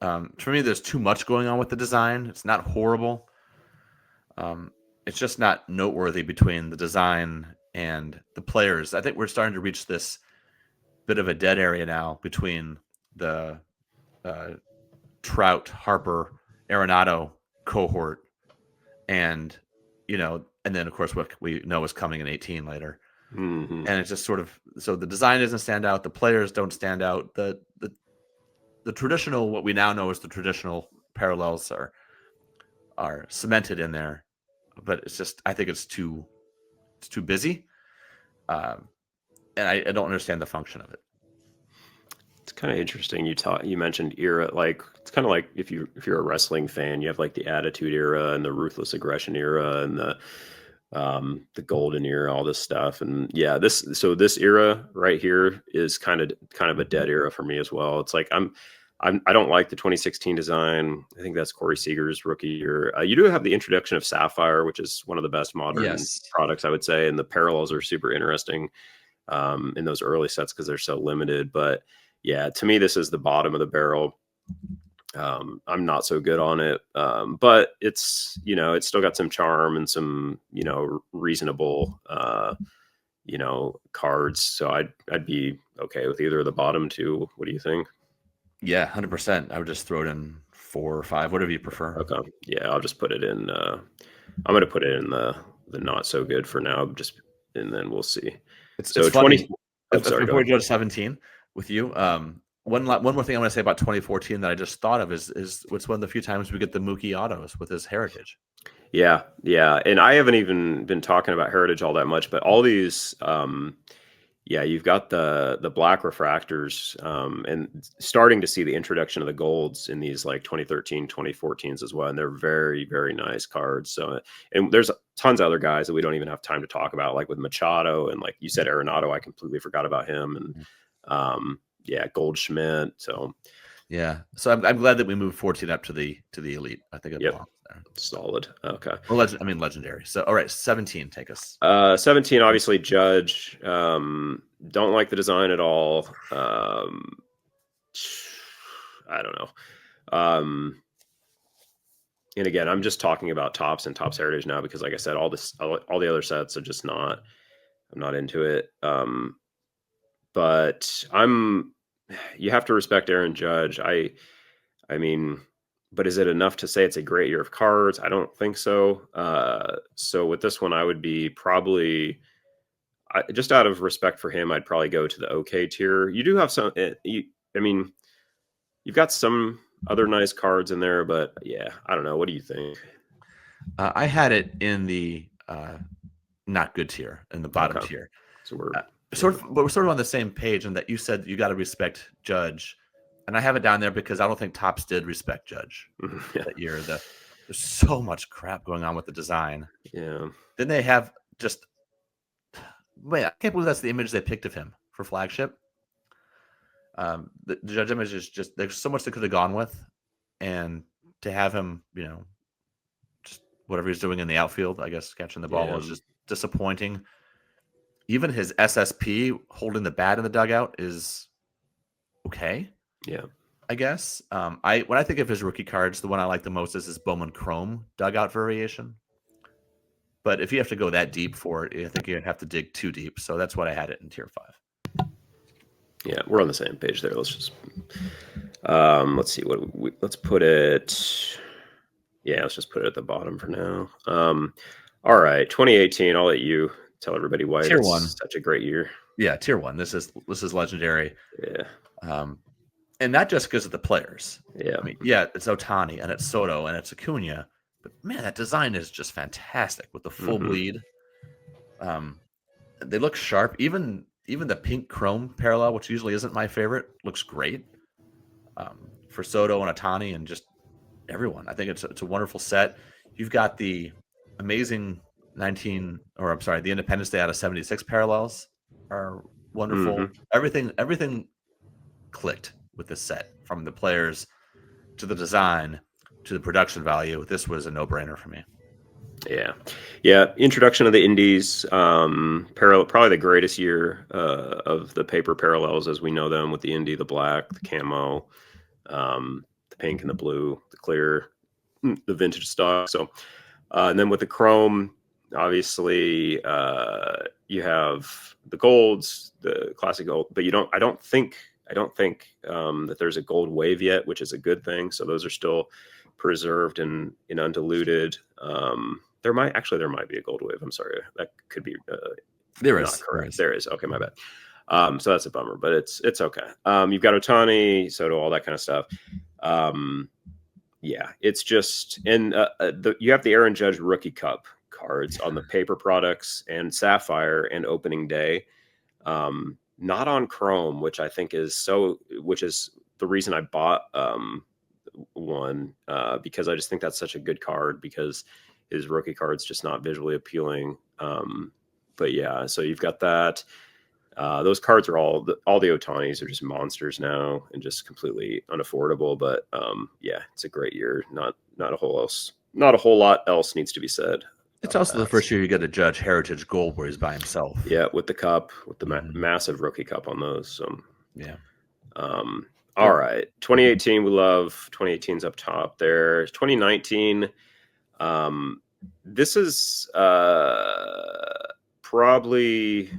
For me, there's too much going on with the design. It's not horrible. It's just not noteworthy between the design and the players. I think we're starting to reach this bit of a dead area now between the Trout, Harper, Arenado cohort, and and then of course what we know is coming in 18 later. Mm-hmm. And it's just sort of, so the design doesn't stand out, the players don't stand out, the traditional, what we now know as the traditional parallels are cemented in there, but it's just, I think it's too busy, and I don't understand the function of it. It's kind of interesting. You mentioned era. Like it's kind of like if you're a wrestling fan, you have like the Attitude Era and the Ruthless Aggression Era and the Golden Era, all this stuff. And yeah, this era right here is kind of a dead era for me as well. It's like I don't like the 2016 design. I think that's Corey Seager's rookie year. You do have the introduction of Sapphire, which is one of the best modern Yes. products, I would say, and the parallels are super interesting in those early sets because they're so limited. But yeah, to me, this is the bottom of the barrel. I'm not so good on it, but it's it's still got some charm and some reasonable cards. So I'd be okay with either of the bottom two. What do you think? Yeah, 100%. I would just throw it in 4 or 5, whatever you prefer. Okay, yeah, I'll just put it in. I'm gonna put it in the not so good for now, just and then we'll see. It's 20. funny. Oh, sorry. Before we go to 17 with you, one more thing I want to say about 2014 that I just thought of is it's one of the few times we get the Mookie autos with his heritage. Yeah, yeah, and I haven't even been talking about Heritage all that much, but all these, yeah, you've got the black refractors, and starting to see the introduction of the golds in these like 2013, 2014s as well, and they're very, very nice cards. So, and there's tons of other guys that we don't even have time to talk about, like with Machado and like you said, Arenado. I completely forgot about him, and yeah, Goldschmidt. So Yeah. So I'm glad that we moved 14 up to the elite. I think it Yep, belongs there. solid. Okay. Or legendary. So all right, 17. Take us. 17, obviously Judge. Don't like the design at all. I don't know. And again, I'm just talking about Topps and Topps Heritage now because, like I said, all the other sets are just not. I'm not into it. But you have to respect Aaron Judge. I mean, but is it enough to say it's a great year of cards? I don't think so. So with this one, I would be probably just out of respect for him, I'd probably go to the okay tier. You do have some. I mean, you've got some other nice cards in there, but yeah, I don't know. What do you think? I had it in the not good tier, in the bottom Okay, tier. so we're but we're sort of on the same page in that you said you got to respect Judge, and I have it down there because I don't think Topps did respect Judge yeah. that year. There's so much crap going on with the design. Yeah. Then they have just wait, I can't believe that's the image they picked of him for flagship. The Judge image is just there's so much they could have gone with, and to have him, just whatever he's doing in the outfield, I guess catching the ball is just disappointing. Even his SSP holding the bat in the dugout is okay. Yeah. I guess. When I think of his rookie cards, the one I like the most is his Bowman Chrome dugout variation. But if you have to go that deep for it, I think you'd have to dig too deep. So that's what I had it in tier 5. Yeah, we're on the same page there. Let's just let's see let's put it. Yeah, let's just put it at the bottom for now. All right, 2018. I'll let you tell everybody why Tier it's 1. such a great year. Yeah, tier 1. This is legendary. Yeah. And not just because of the players. Yeah. I mean, yeah, it's Ohtani and it's Soto and it's Acuna, but man, that design is just fantastic with the full bleed. They look sharp. Even the pink chrome parallel, which usually isn't my favorite, looks great. For Soto and Ohtani and just everyone, I think it's a wonderful set. You've got the amazing the Independence Day out of 76 parallels are wonderful. Everything clicked with this set, from the players to the design to the production value. This was a no-brainer for me. Yeah. Introduction of the indies, probably the greatest year of the paper parallels as we know them, with the Indy, the black, the camo, the pink and the blue, the clear, the vintage stock. So, and then with the chrome, obviously, you have the golds, the classic gold, but I don't think that there's a gold wave yet, which is a good thing. So those are still preserved and undiluted. There might be a gold wave. I'm sorry, that could be there not correct. There is. Okay, my bad. So that's a bummer, but it's okay. You've got Ohtani, Soto, all that kind of stuff. Yeah, it's just, and you have the Aaron Judge Rookie Cup cards on the paper products and Sapphire and opening day. Not on Chrome, which I think is the reason I bought one, because I just think that's such a good card, because his rookie card's just not visually appealing. But yeah, so you've got that. Those cards are all the Ohtanis are just monsters now and just completely unaffordable. But yeah, it's a great year. Not a whole lot else needs to be said. It's also the first year you get a Judge Heritage Gold where he's by himself. Yeah, with the cup, with the massive rookie cup on those. So yeah. All right, 2018. We love 2018's up top there. 2019. This is probably.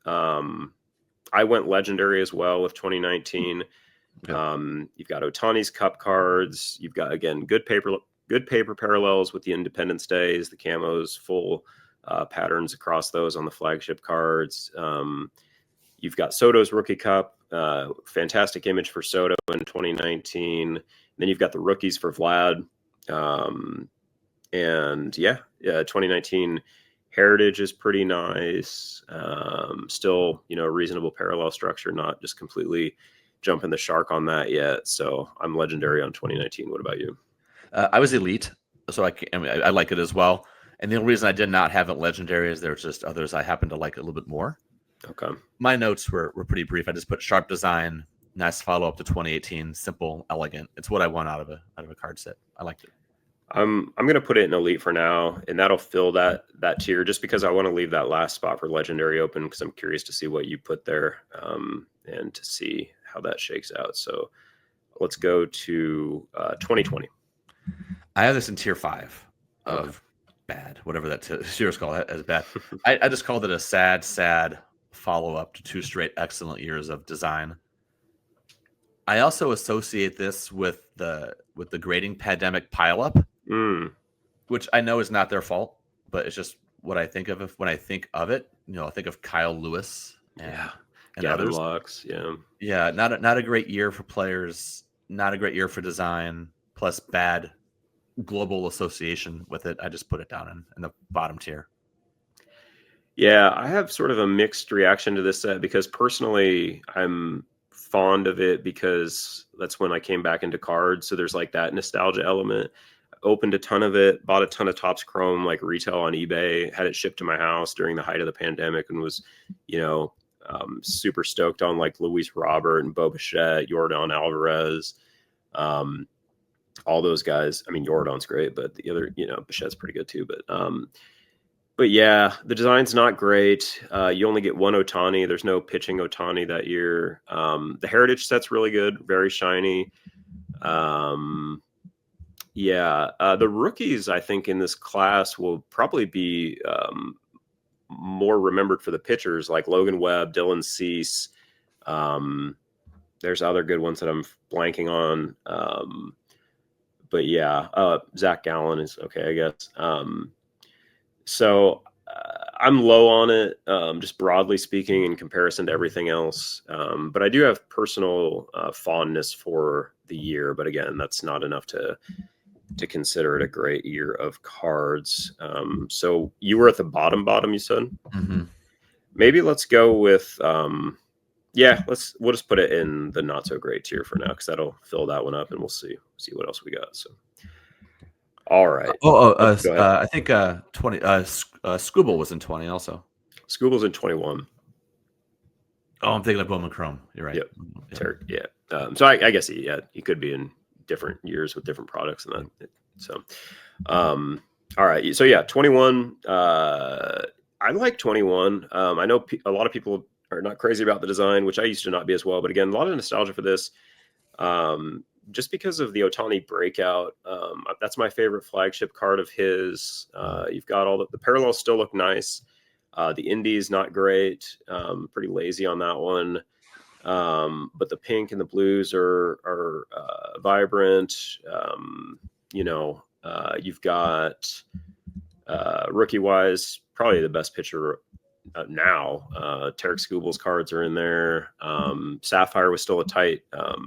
I went legendary as well with 2019. Okay. You've got Ohtani's Cup cards. You've got, again, good paper parallels with the Independence Days, the camos, full patterns across those on the flagship cards. You've got Soto's Rookie Cup, fantastic image for Soto in 2019. And then you've got the rookies for Vlad. And yeah, 2019 Heritage is pretty nice. Still, reasonable parallel structure, not just completely jumping the shark on that yet. So I'm legendary on 2019. What about you? I was elite, so I like it as well. And the only reason I did not have it legendary is there's just others I happen to like a little bit more. Okay. My notes were pretty brief. I just put sharp design, Nice follow up to 2018. Simple, elegant. It's what I want out of a card set. I liked it. I'm gonna put it in elite for now, and that'll fill that tier just because I want to leave that last spot for legendary open because I'm curious to see what you put there, and to see how that shakes out. So let's go to 2020. I have this in tier 5 of bad, whatever that tier's called as bad. I just called it a sad follow up to 2 straight excellent years of design. I also associate this with the grading pandemic pileup, which I know is not their fault, but it's just what I think of when I think of it. I think of Kyle Lewis and Gavin others. Lux, not a great year for players, not a great year for design, plus bad global association with it. I just put it down in the bottom tier. Yeah, I have sort of a mixed reaction to this set because personally I'm fond of it because that's when I came back into cards. So there's like that nostalgia element. Opened a ton of it, bought a ton of Topps Chrome like retail on eBay, had it shipped to my house during the height of the pandemic, and was, super stoked on like Luis Robert and Bo Bichette, Yordan Alvarez, all those guys. I mean, Yordan's great, but the other, Bichette's pretty good too. But yeah, the design's not great. You only get one Ohtani. There's no pitching Ohtani that year. The Heritage set's really good, very shiny. The rookies, I think, in this class will probably be more remembered for the pitchers, like Logan Webb, Dylan Cease. There's other good ones that I'm blanking on. Zach Gallen is okay, I guess. So I'm low on it, just broadly speaking, in comparison to everything else. But I do have personal fondness for the year. But again, that's not enough to consider it a great year of cards. So you were at the bottom, you said? Mm-hmm. Maybe let's go with, we'll just put it in the not so great tier for now, because that'll fill that one up and we'll see what else we got. So, all right. I think 20, Scooble was in 20 also. Scooble's in 21. Oh, I'm thinking of Bowman Chrome. You're right. Yep. So I guess he could be in different years with different products and that. So, all right. So yeah, 21. I like 21. I know a lot of people are not crazy about the design, which I used to not be as well. But again, a lot of nostalgia for this. Just because of the Ohtani breakout. That's my favorite flagship card of his. You've got all the parallels still look nice. The Indies not great. Pretty lazy on that one. But the pink and the blues are vibrant. You've got rookie wise, probably the best pitcher now. Tarek Scooble's cards are in there. Sapphire was still a tight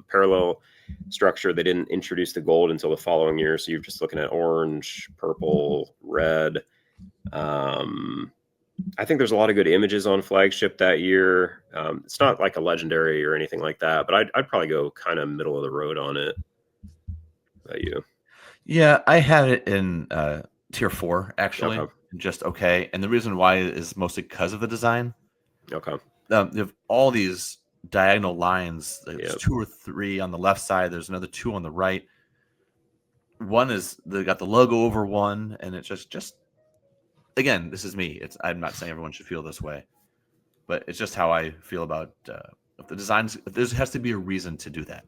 parallel structure. They didn't introduce the gold until the following year, so you're just looking at orange, purple, red. I think there's a lot of good images on flagship that year. It's not like a legendary or anything like that, but I'd probably go kind of middle of the road on it. About you? Yeah, I had it in tier 4 actually. Okay. Just okay, and the reason why is mostly because of the design. Okay. You have all these diagonal lines. There's 2 or 3 on the left side. There's another 2 on the right. One is they got the logo over one, and it's just again, this is me. I'm not saying everyone should feel this way, but it's just how I feel about if the designs. If there has to be a reason to do that.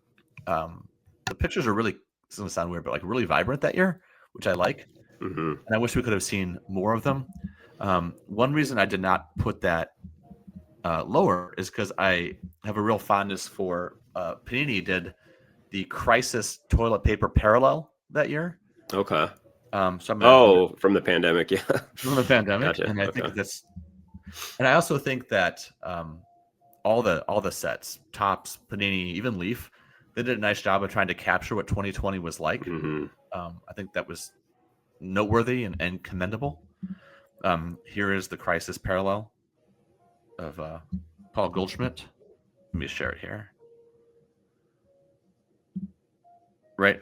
The pictures are really, this is gonna sound weird, but like really vibrant that year, which I like. Mm-hmm. And I wish we could have seen more of them. One reason I did not put that lower is because I have a real fondness for Panini did the Crisis toilet paper parallel that year. Okay. So from the pandemic, yeah. From the pandemic, Gotcha. and I think that's, and I also think that all the sets, Topps, Panini, even Leaf, they did a nice job of trying to capture what 2020 was like. Mm-hmm. I think that was noteworthy and commendable. Here is the Crisis parallel of Paul Goldschmidt. Let me share it here. Right.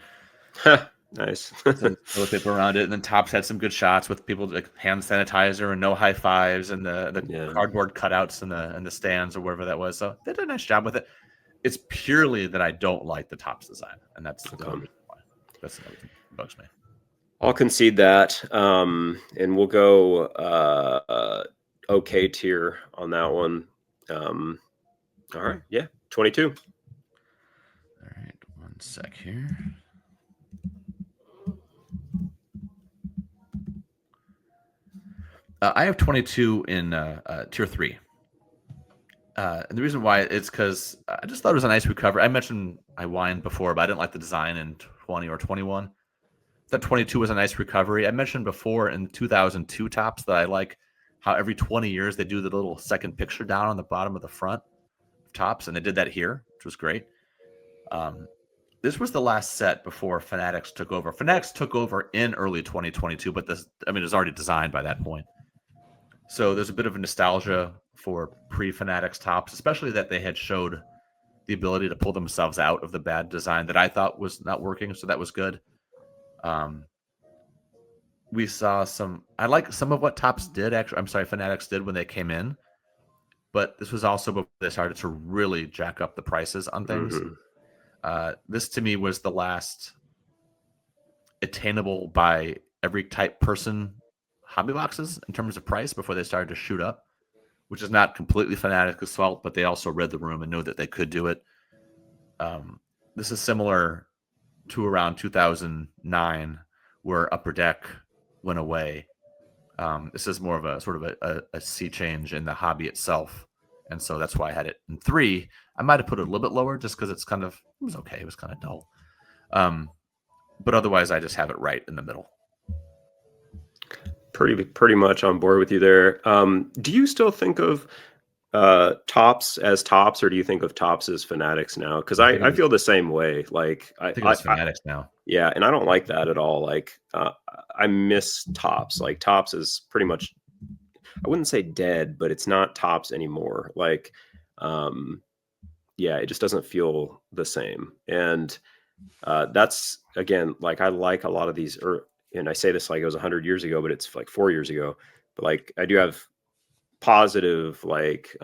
Nice. Toilet paper around it, and then Topps had some good shots with people like hand sanitizer and no high fives and the cardboard cutouts in the stands or wherever that was. So they did a nice job with it. it's purely that I don't like the Topps design, and that's the only reason why. That's another thing that bugs me. I'll concede that, and we'll go okay tier on that one. All right, yeah, 22. All right, one sec here. I have 22 in tier 3. And the reason why it's because I just thought it was a nice recovery. I mentioned I whined before, but I didn't like the design in 20 or 21. That 22 was a nice recovery. I mentioned before in 2002 Topps that I like how every 20 years they do the little second picture down on the bottom of the front of Topps, and they did that here, which was great. This was the last set before Fanatics took over. Fanatics took over in early 2022, but it was already designed by that point. So there's a bit of a nostalgia for pre-Fanatics Topps, especially that they had showed the ability to pull themselves out of the bad design that I thought was not working. So that was good. We saw I like some of what Topps did. Actually, I'm sorry, Fanatics did when they came in, but this was also before they started to really jack up the prices on things. This to me was the last attainable by every type person hobby boxes in terms of price before they started to shoot up, which is not completely Fanatics' fault, but they also read the room and know that they could do it. This is similar to around 2009 where Upper Deck went away. This is more of a sort of a sea change in the hobby itself. And so that's why I had it in 3. I might have put it a little bit lower just because it was okay. It was kind of dull. But otherwise, I just have it right in the middle. Pretty much on board with you there. Do you still think of Topps as Topps, or do you think of Topps as Fanatics now? Because I feel the same way. Like I think it's Fanatics now. Yeah, and I don't like that at all. Like I miss Topps. Like Topps is pretty much, I wouldn't say dead, but it's not Topps anymore. Like, yeah, it just doesn't feel the same. And that's, again, like I like a lot of these, and I say this like it was 100 years ago, but it's like 4 years ago. But like I do have positive like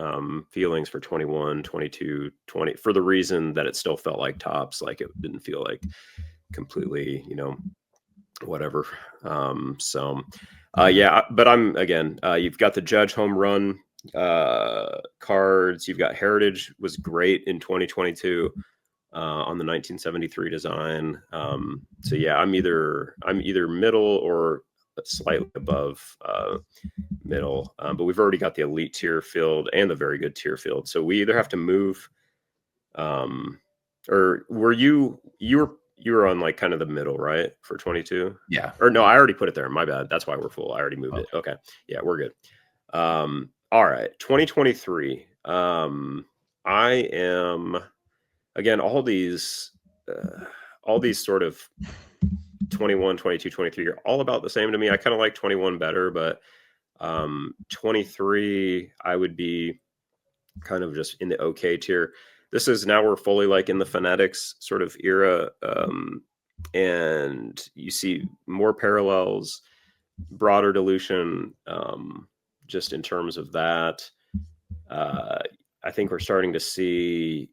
feelings for 21, 22, 20 for the reason that it still felt like Topps. Like it didn't feel like completely, whatever. Yeah, but I'm again, you've got the Judge home run cards. You've got Heritage was great in 2022 on the 1973 design. So yeah, I'm either middle or slightly above middle, but we've already got the elite tier filled and the very good tier filled. So we either have to move, or were you were on like kind of the middle, right, for 22? Yeah. Or no, I already put it there. My bad. That's why we're full. I already moved it. Okay. Yeah, we're good. All right. 2023. I am, again, all these sort of 21, 22, 23 are all about the same to me. I kind of like 21 better, but 23, I would be kind of just in the okay tier. This is now we're fully like in the Fanatics sort of era. And you see more parallels, broader dilution, just in terms of that. I think we're starting to see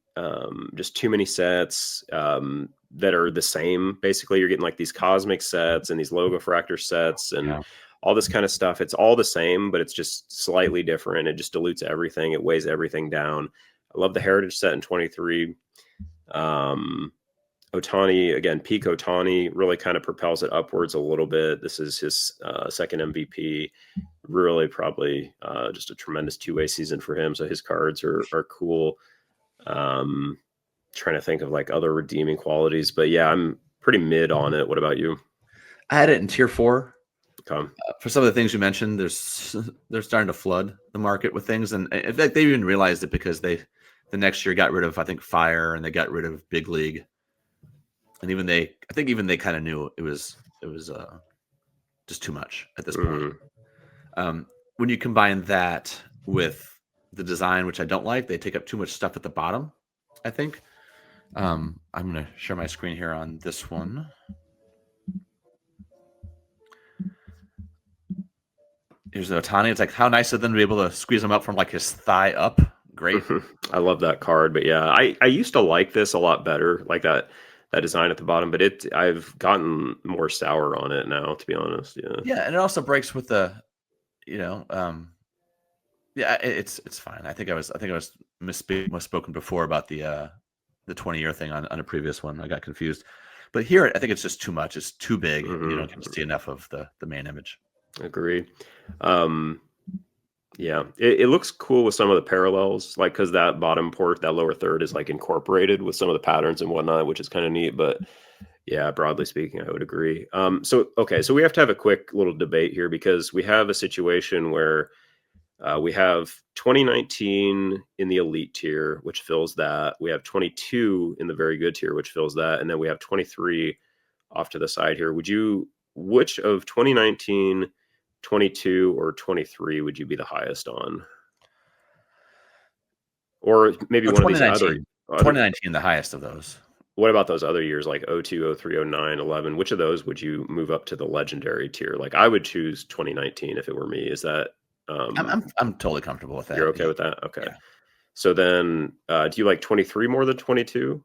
just too many sets that are the same. Basically, you're getting like these cosmic sets and these logofractor sets and all this kind of stuff. It's all the same, but it's just slightly different. It just dilutes everything. It weighs everything down. I love the Heritage set in 23. Ohtani, again, peak Ohtani really kind of propels it upwards a little bit. This is his second MVP. Really probably just a tremendous two-way season for him. So his cards are cool. Trying to think of like other redeeming qualities, but yeah, I'm pretty mid on it. What about you? I had it in tier 4. Okay. For some of the things you mentioned, they're starting to flood the market with things, and in fact, they even realized it because the next year got rid of, I think, Fire, and they got rid of Big League, and I think they kind of knew it was just too much at this point. When you combine that with the design, which I don't like, they take up too much stuff at the bottom, I think. I'm going to share my screen here on this one. Here's the Ohtani. It's like, how nice of them to be able to squeeze him up from like his thigh up great. I love that card, but yeah, I used to like this a lot better, like that design at the bottom, but I've gotten more sour on it now, to be honest. Yeah. Yeah, and it also breaks with the, you know, yeah, it's fine. I think I was misspoken before about the 20-year thing on a previous one. I got confused. But here I think it's just too much. It's too big and you don't get to see enough of the main image. Agree. Um, yeah, it looks cool with some of the parallels, like because that bottom port, that lower third is like incorporated with some of the patterns and whatnot, which is kind of neat. But yeah, broadly speaking, I would agree. So okay, so we have to have a quick little debate here because we have a situation where we have 2019 in the elite tier, which fills that. We have 22 in the very good tier, which fills that, and then we have 23 off to the side here. Which of 2019, 22, or 23 would you be the highest on? Or maybe Oh, one of these 2019, the highest of those. what about those other years like 02, 03, 09, 11? Which of those would you move up to the legendary tier? Like I would choose 2019 if it were me. Is that I'm totally comfortable with that. you're okay Yeah. with that? Okay. Yeah. So then do you like 23 more than 22?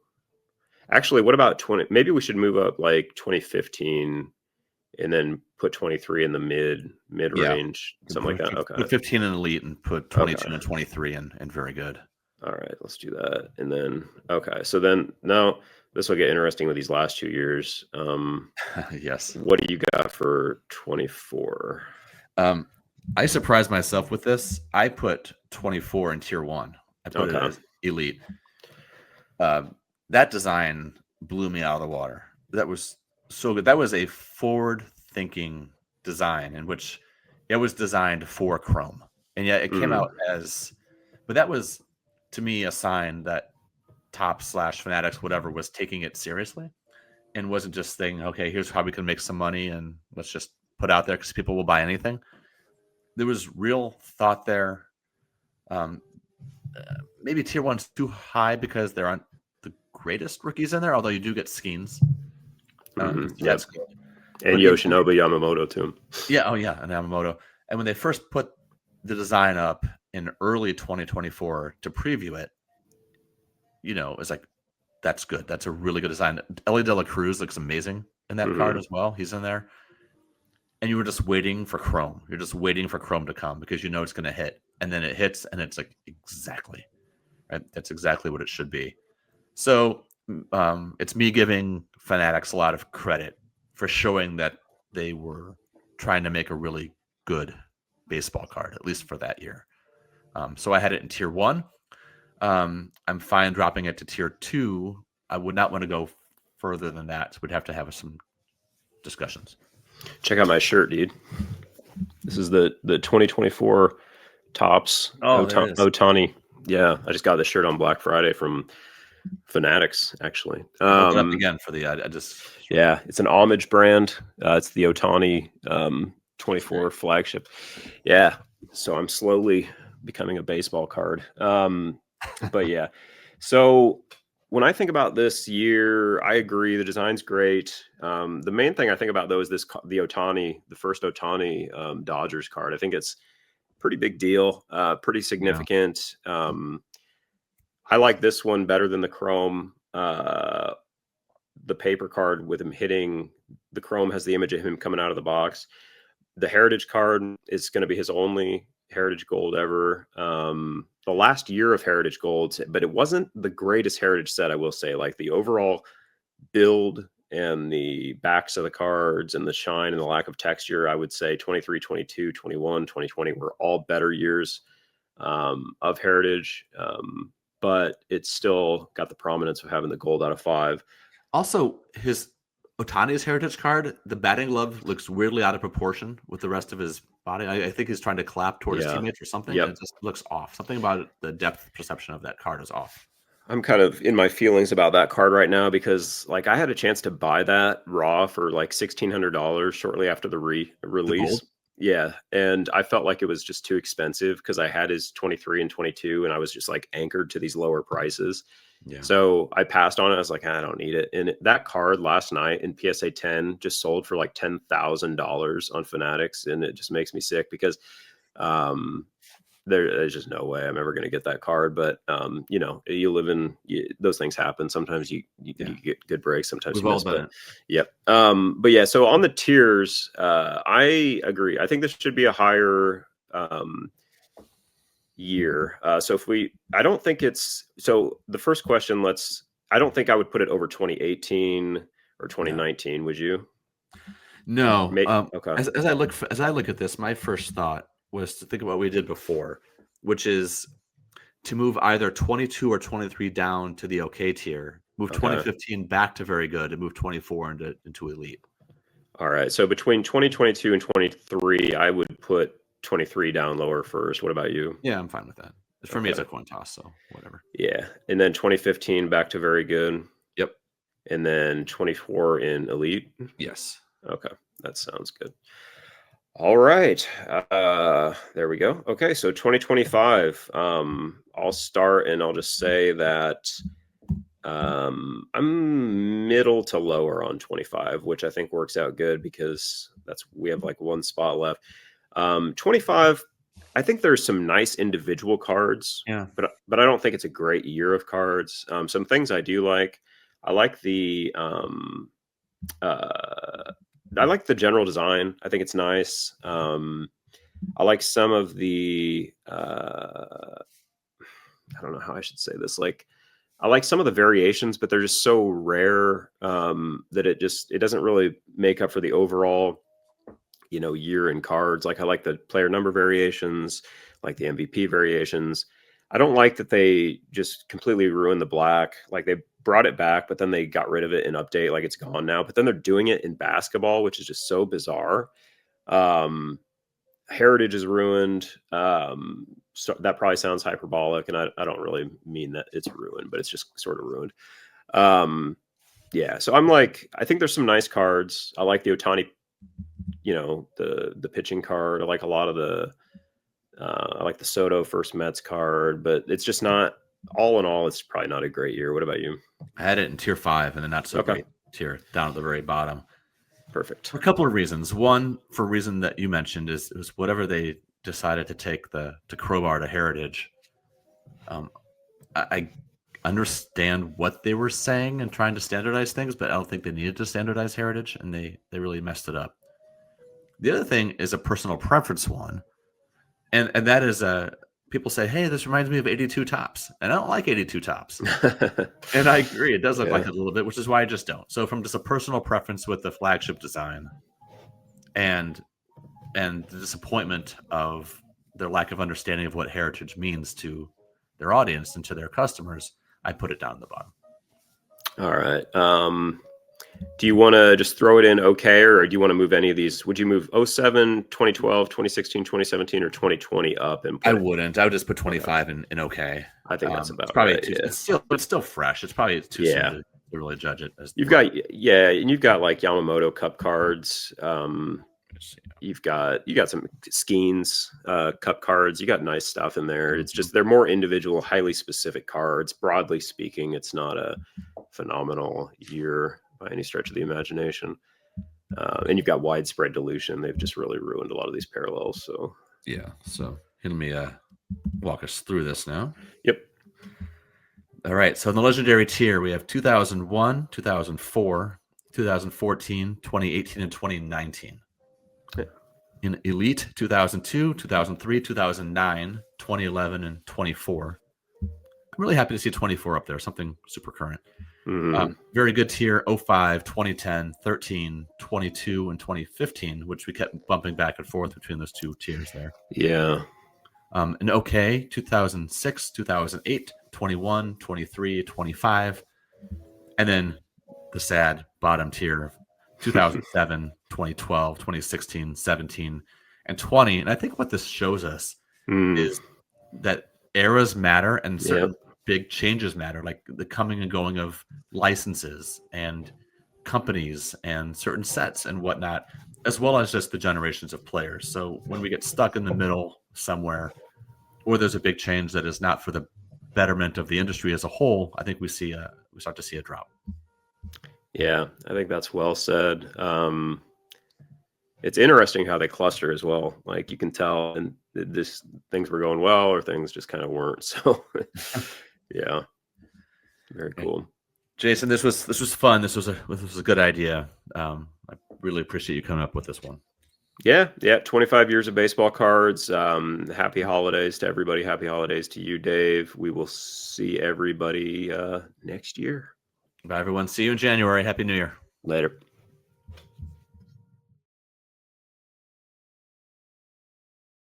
Actually, what about 20? Maybe we should move up like 2015 and then put 23 in the mid Yeah. range, something like that. Okay. Put 15 in elite and put 22 Okay. and 23 in very good. All right, let's do that. And then okay, so then now this will get interesting with these last 2 years. Yes. What do you got for 24? I surprised myself with this. I put 24 in tier 1. I put it Okay. as elite. That design blew me out of the water. That was so good. That was a forward-thinking design in which it was designed for Chrome, and yet it came out as. But that was, to me, a sign that Top/Fanatics, whatever, was taking it seriously and wasn't just saying, "Okay, here's how we can make some money, and let's just put out there because people will buy anything." There was real thought there. Um, Maybe tier 1's too high because there aren't the greatest rookies in there, although you do get Skeens. So that's good. And But Yoshinobu Yamamoto too. yeah, oh yeah, and Yamamoto. And when they first put the design up in early 2024 to preview it, it's like, that's good. That's a really good design. Ellie De La Cruz looks amazing in that card as well. He's in there. And you were just waiting for Chrome. You're just waiting for Chrome to come because it's going to hit. And then it hits, and it's like, exactly. Right? That's exactly what it should be. So it's me giving Fanatics a lot of credit for showing that they were trying to make a really good baseball card, at least for that year. So I had it in tier 1. I'm fine dropping it to tier 2. I would not want to go further than that. So we'd have to have some discussions. Check out my shirt, dude. This is the 2024 Topps Otani. Yeah, I just got this shirt on Black Friday from Fanatics, actually. Hold it up again for the yeah, it's an homage brand. It's the Otani 24 flagship. Yeah, so I'm slowly becoming a baseball card. But yeah, so when I think about this year, I agree the design's great. The main thing I think about though is the first Otani Dodgers card. I think it's a pretty big deal, pretty significant. Yeah. I like this one better than the Chrome. The paper card with him hitting the Chrome has the image of him coming out of the box. The Heritage card is going to be his only Heritage Gold ever. The last year of Heritage Golds, but it wasn't the greatest Heritage set, I will say. Like the overall build and the backs of the cards and the shine and the lack of texture, I would say 23, 22, 21, 2020 were all better years of Heritage. But it's still got the prominence of having the gold out of 5. Also, Otani's Heritage card, the batting glove looks weirdly out of proportion with the rest of his body. I think he's trying to clap toward his teammates or something. Yep. And it just looks off. Something about the depth perception of that card is off. I'm kind of in my feelings about that card right now because, like, I had a chance to buy that raw for like $1,600 shortly after the release. Yeah, and I felt like it was just too expensive because I had his 23 and 22, and I was just like anchored to these lower prices. Yeah. So I passed on it. I was like, I don't need it. And that card last night in PSA 10 just sold for like $10,000 on Fanatics, and it just makes me sick because there's just no way I'm ever going to get that card. But you know, those things happen. Sometimes you get good breaks, sometimes We've you all miss. done But it. yep. But yeah, so on the tiers, I agree. I think this should be a higher year. So I don't think it's so. The first question, I don't think I would put it over 2018 or 2019. Would you? No. Okay. As I look at this, my first thought was to think about what we did before, which is to move either 22 or 23 down to the okay tier, move Okay. 2015 back to very good, and move 24 into elite. All right. So between 2022 and 23, I would put 23 down lower first. What about you? Yeah, I'm fine with that. For me, it's a coin toss, so whatever. Yeah. And then 2015 back to very good. Yep. And then 24 in elite. Yes. Okay. That sounds good. All right. There we go. Okay. So 2025, I'll start and I'll just say that I'm middle to lower on 25, which I think works out good because we have like one spot left. 25, I think there's some nice individual cards, Yeah. but I don't think it's a great year of cards. Some things I do like. I like the general design. I think it's nice. I like some of the I don't know how I should say this. Like, I like some of the variations, but they're just so rare that it doesn't really make up for the overall, year in cards. Like, I like the player number variations, like the MVP variations. I don't like that they just completely ruined the black. Like, they brought it back, but then they got rid of it in update. Like, it's gone now. But then they're doing it in basketball, which is just so bizarre. Heritage is ruined. So that probably sounds hyperbolic, and I don't really mean that it's ruined, but it's just sort of ruined. Yeah, so I think there's some nice cards. I like the Otani, the pitching card. I like a lot of I like the Soto first Mets card, but it's just not, all in all, it's probably not a great year. What about you? I had it in tier 5 and then not so great tier down at the very bottom. Perfect. For a couple of reasons. One, for a reason that you mentioned, is it was whatever they decided to take to crowbar to Heritage. I understand what they were saying and trying to standardize things, but I don't think they needed to standardize Heritage, and they really messed it up. The other thing is a personal preference one, and that is people say, hey, this reminds me of 82 Tops, and I don't like 82 Tops. And I agree, it does look like it a little bit, which is why I just don't. So from just a personal preference with the flagship design and the disappointment of their lack of understanding of what Heritage means to their audience and to their customers, I put it down at the bottom. All right. Do you want to just throw it in okay, or do you want to move any of these? Would you move 07, 2012, 2016, 2017, or 2020 up? I wouldn't. I would just put 25 in okay. I think that's about probably right. It's still fresh. It's probably too soon to really judge it. And you've got like Yamamoto Cup cards. You got some Skeens Cup cards. You got nice stuff in there. It's just they're more individual, highly specific cards. Broadly speaking, it's not a phenomenal year by any stretch of the imagination. And you've got widespread dilution. They've just really ruined a lot of these parallels. So let me walk us through this now. Yep. All right. So in the legendary tier, we have 2001, 2004, 2014, 2018, and 2019. Yeah. In Elite, 2002, 2003, 2009, 2011, and 24. I'm really happy to see 24 up there, something super current. Mm-hmm. Very good tier, 05, 2010, 13, 22, and 2015, which we kept bumping back and forth between those two tiers there. Yeah. An okay, 2006, 2008, 21, 23, 25. And then the sad bottom tier of 2007, 2012, 2016, 17, and 20. And I think what this shows us is that eras matter and certain big changes matter, like the coming and going of licenses and companies and certain sets and whatnot, as well as just the generations of players. So when we get stuck in the middle somewhere, or there's a big change that is not for the betterment of the industry as a whole, I think we start to see a drop. Yeah, I think that's well said. It's interesting how they cluster as well. Like you can tell, and this things were going well, or things just kind of weren't. So, yeah, very Okay. cool. Jason, this was fun. This was a good idea. I really appreciate you coming up with this one. Yeah, yeah. 25 years of baseball cards. Happy holidays to everybody. Happy holidays to you, Dave. We will see everybody next year. Bye, everyone. See you in January. Happy New Year. Later.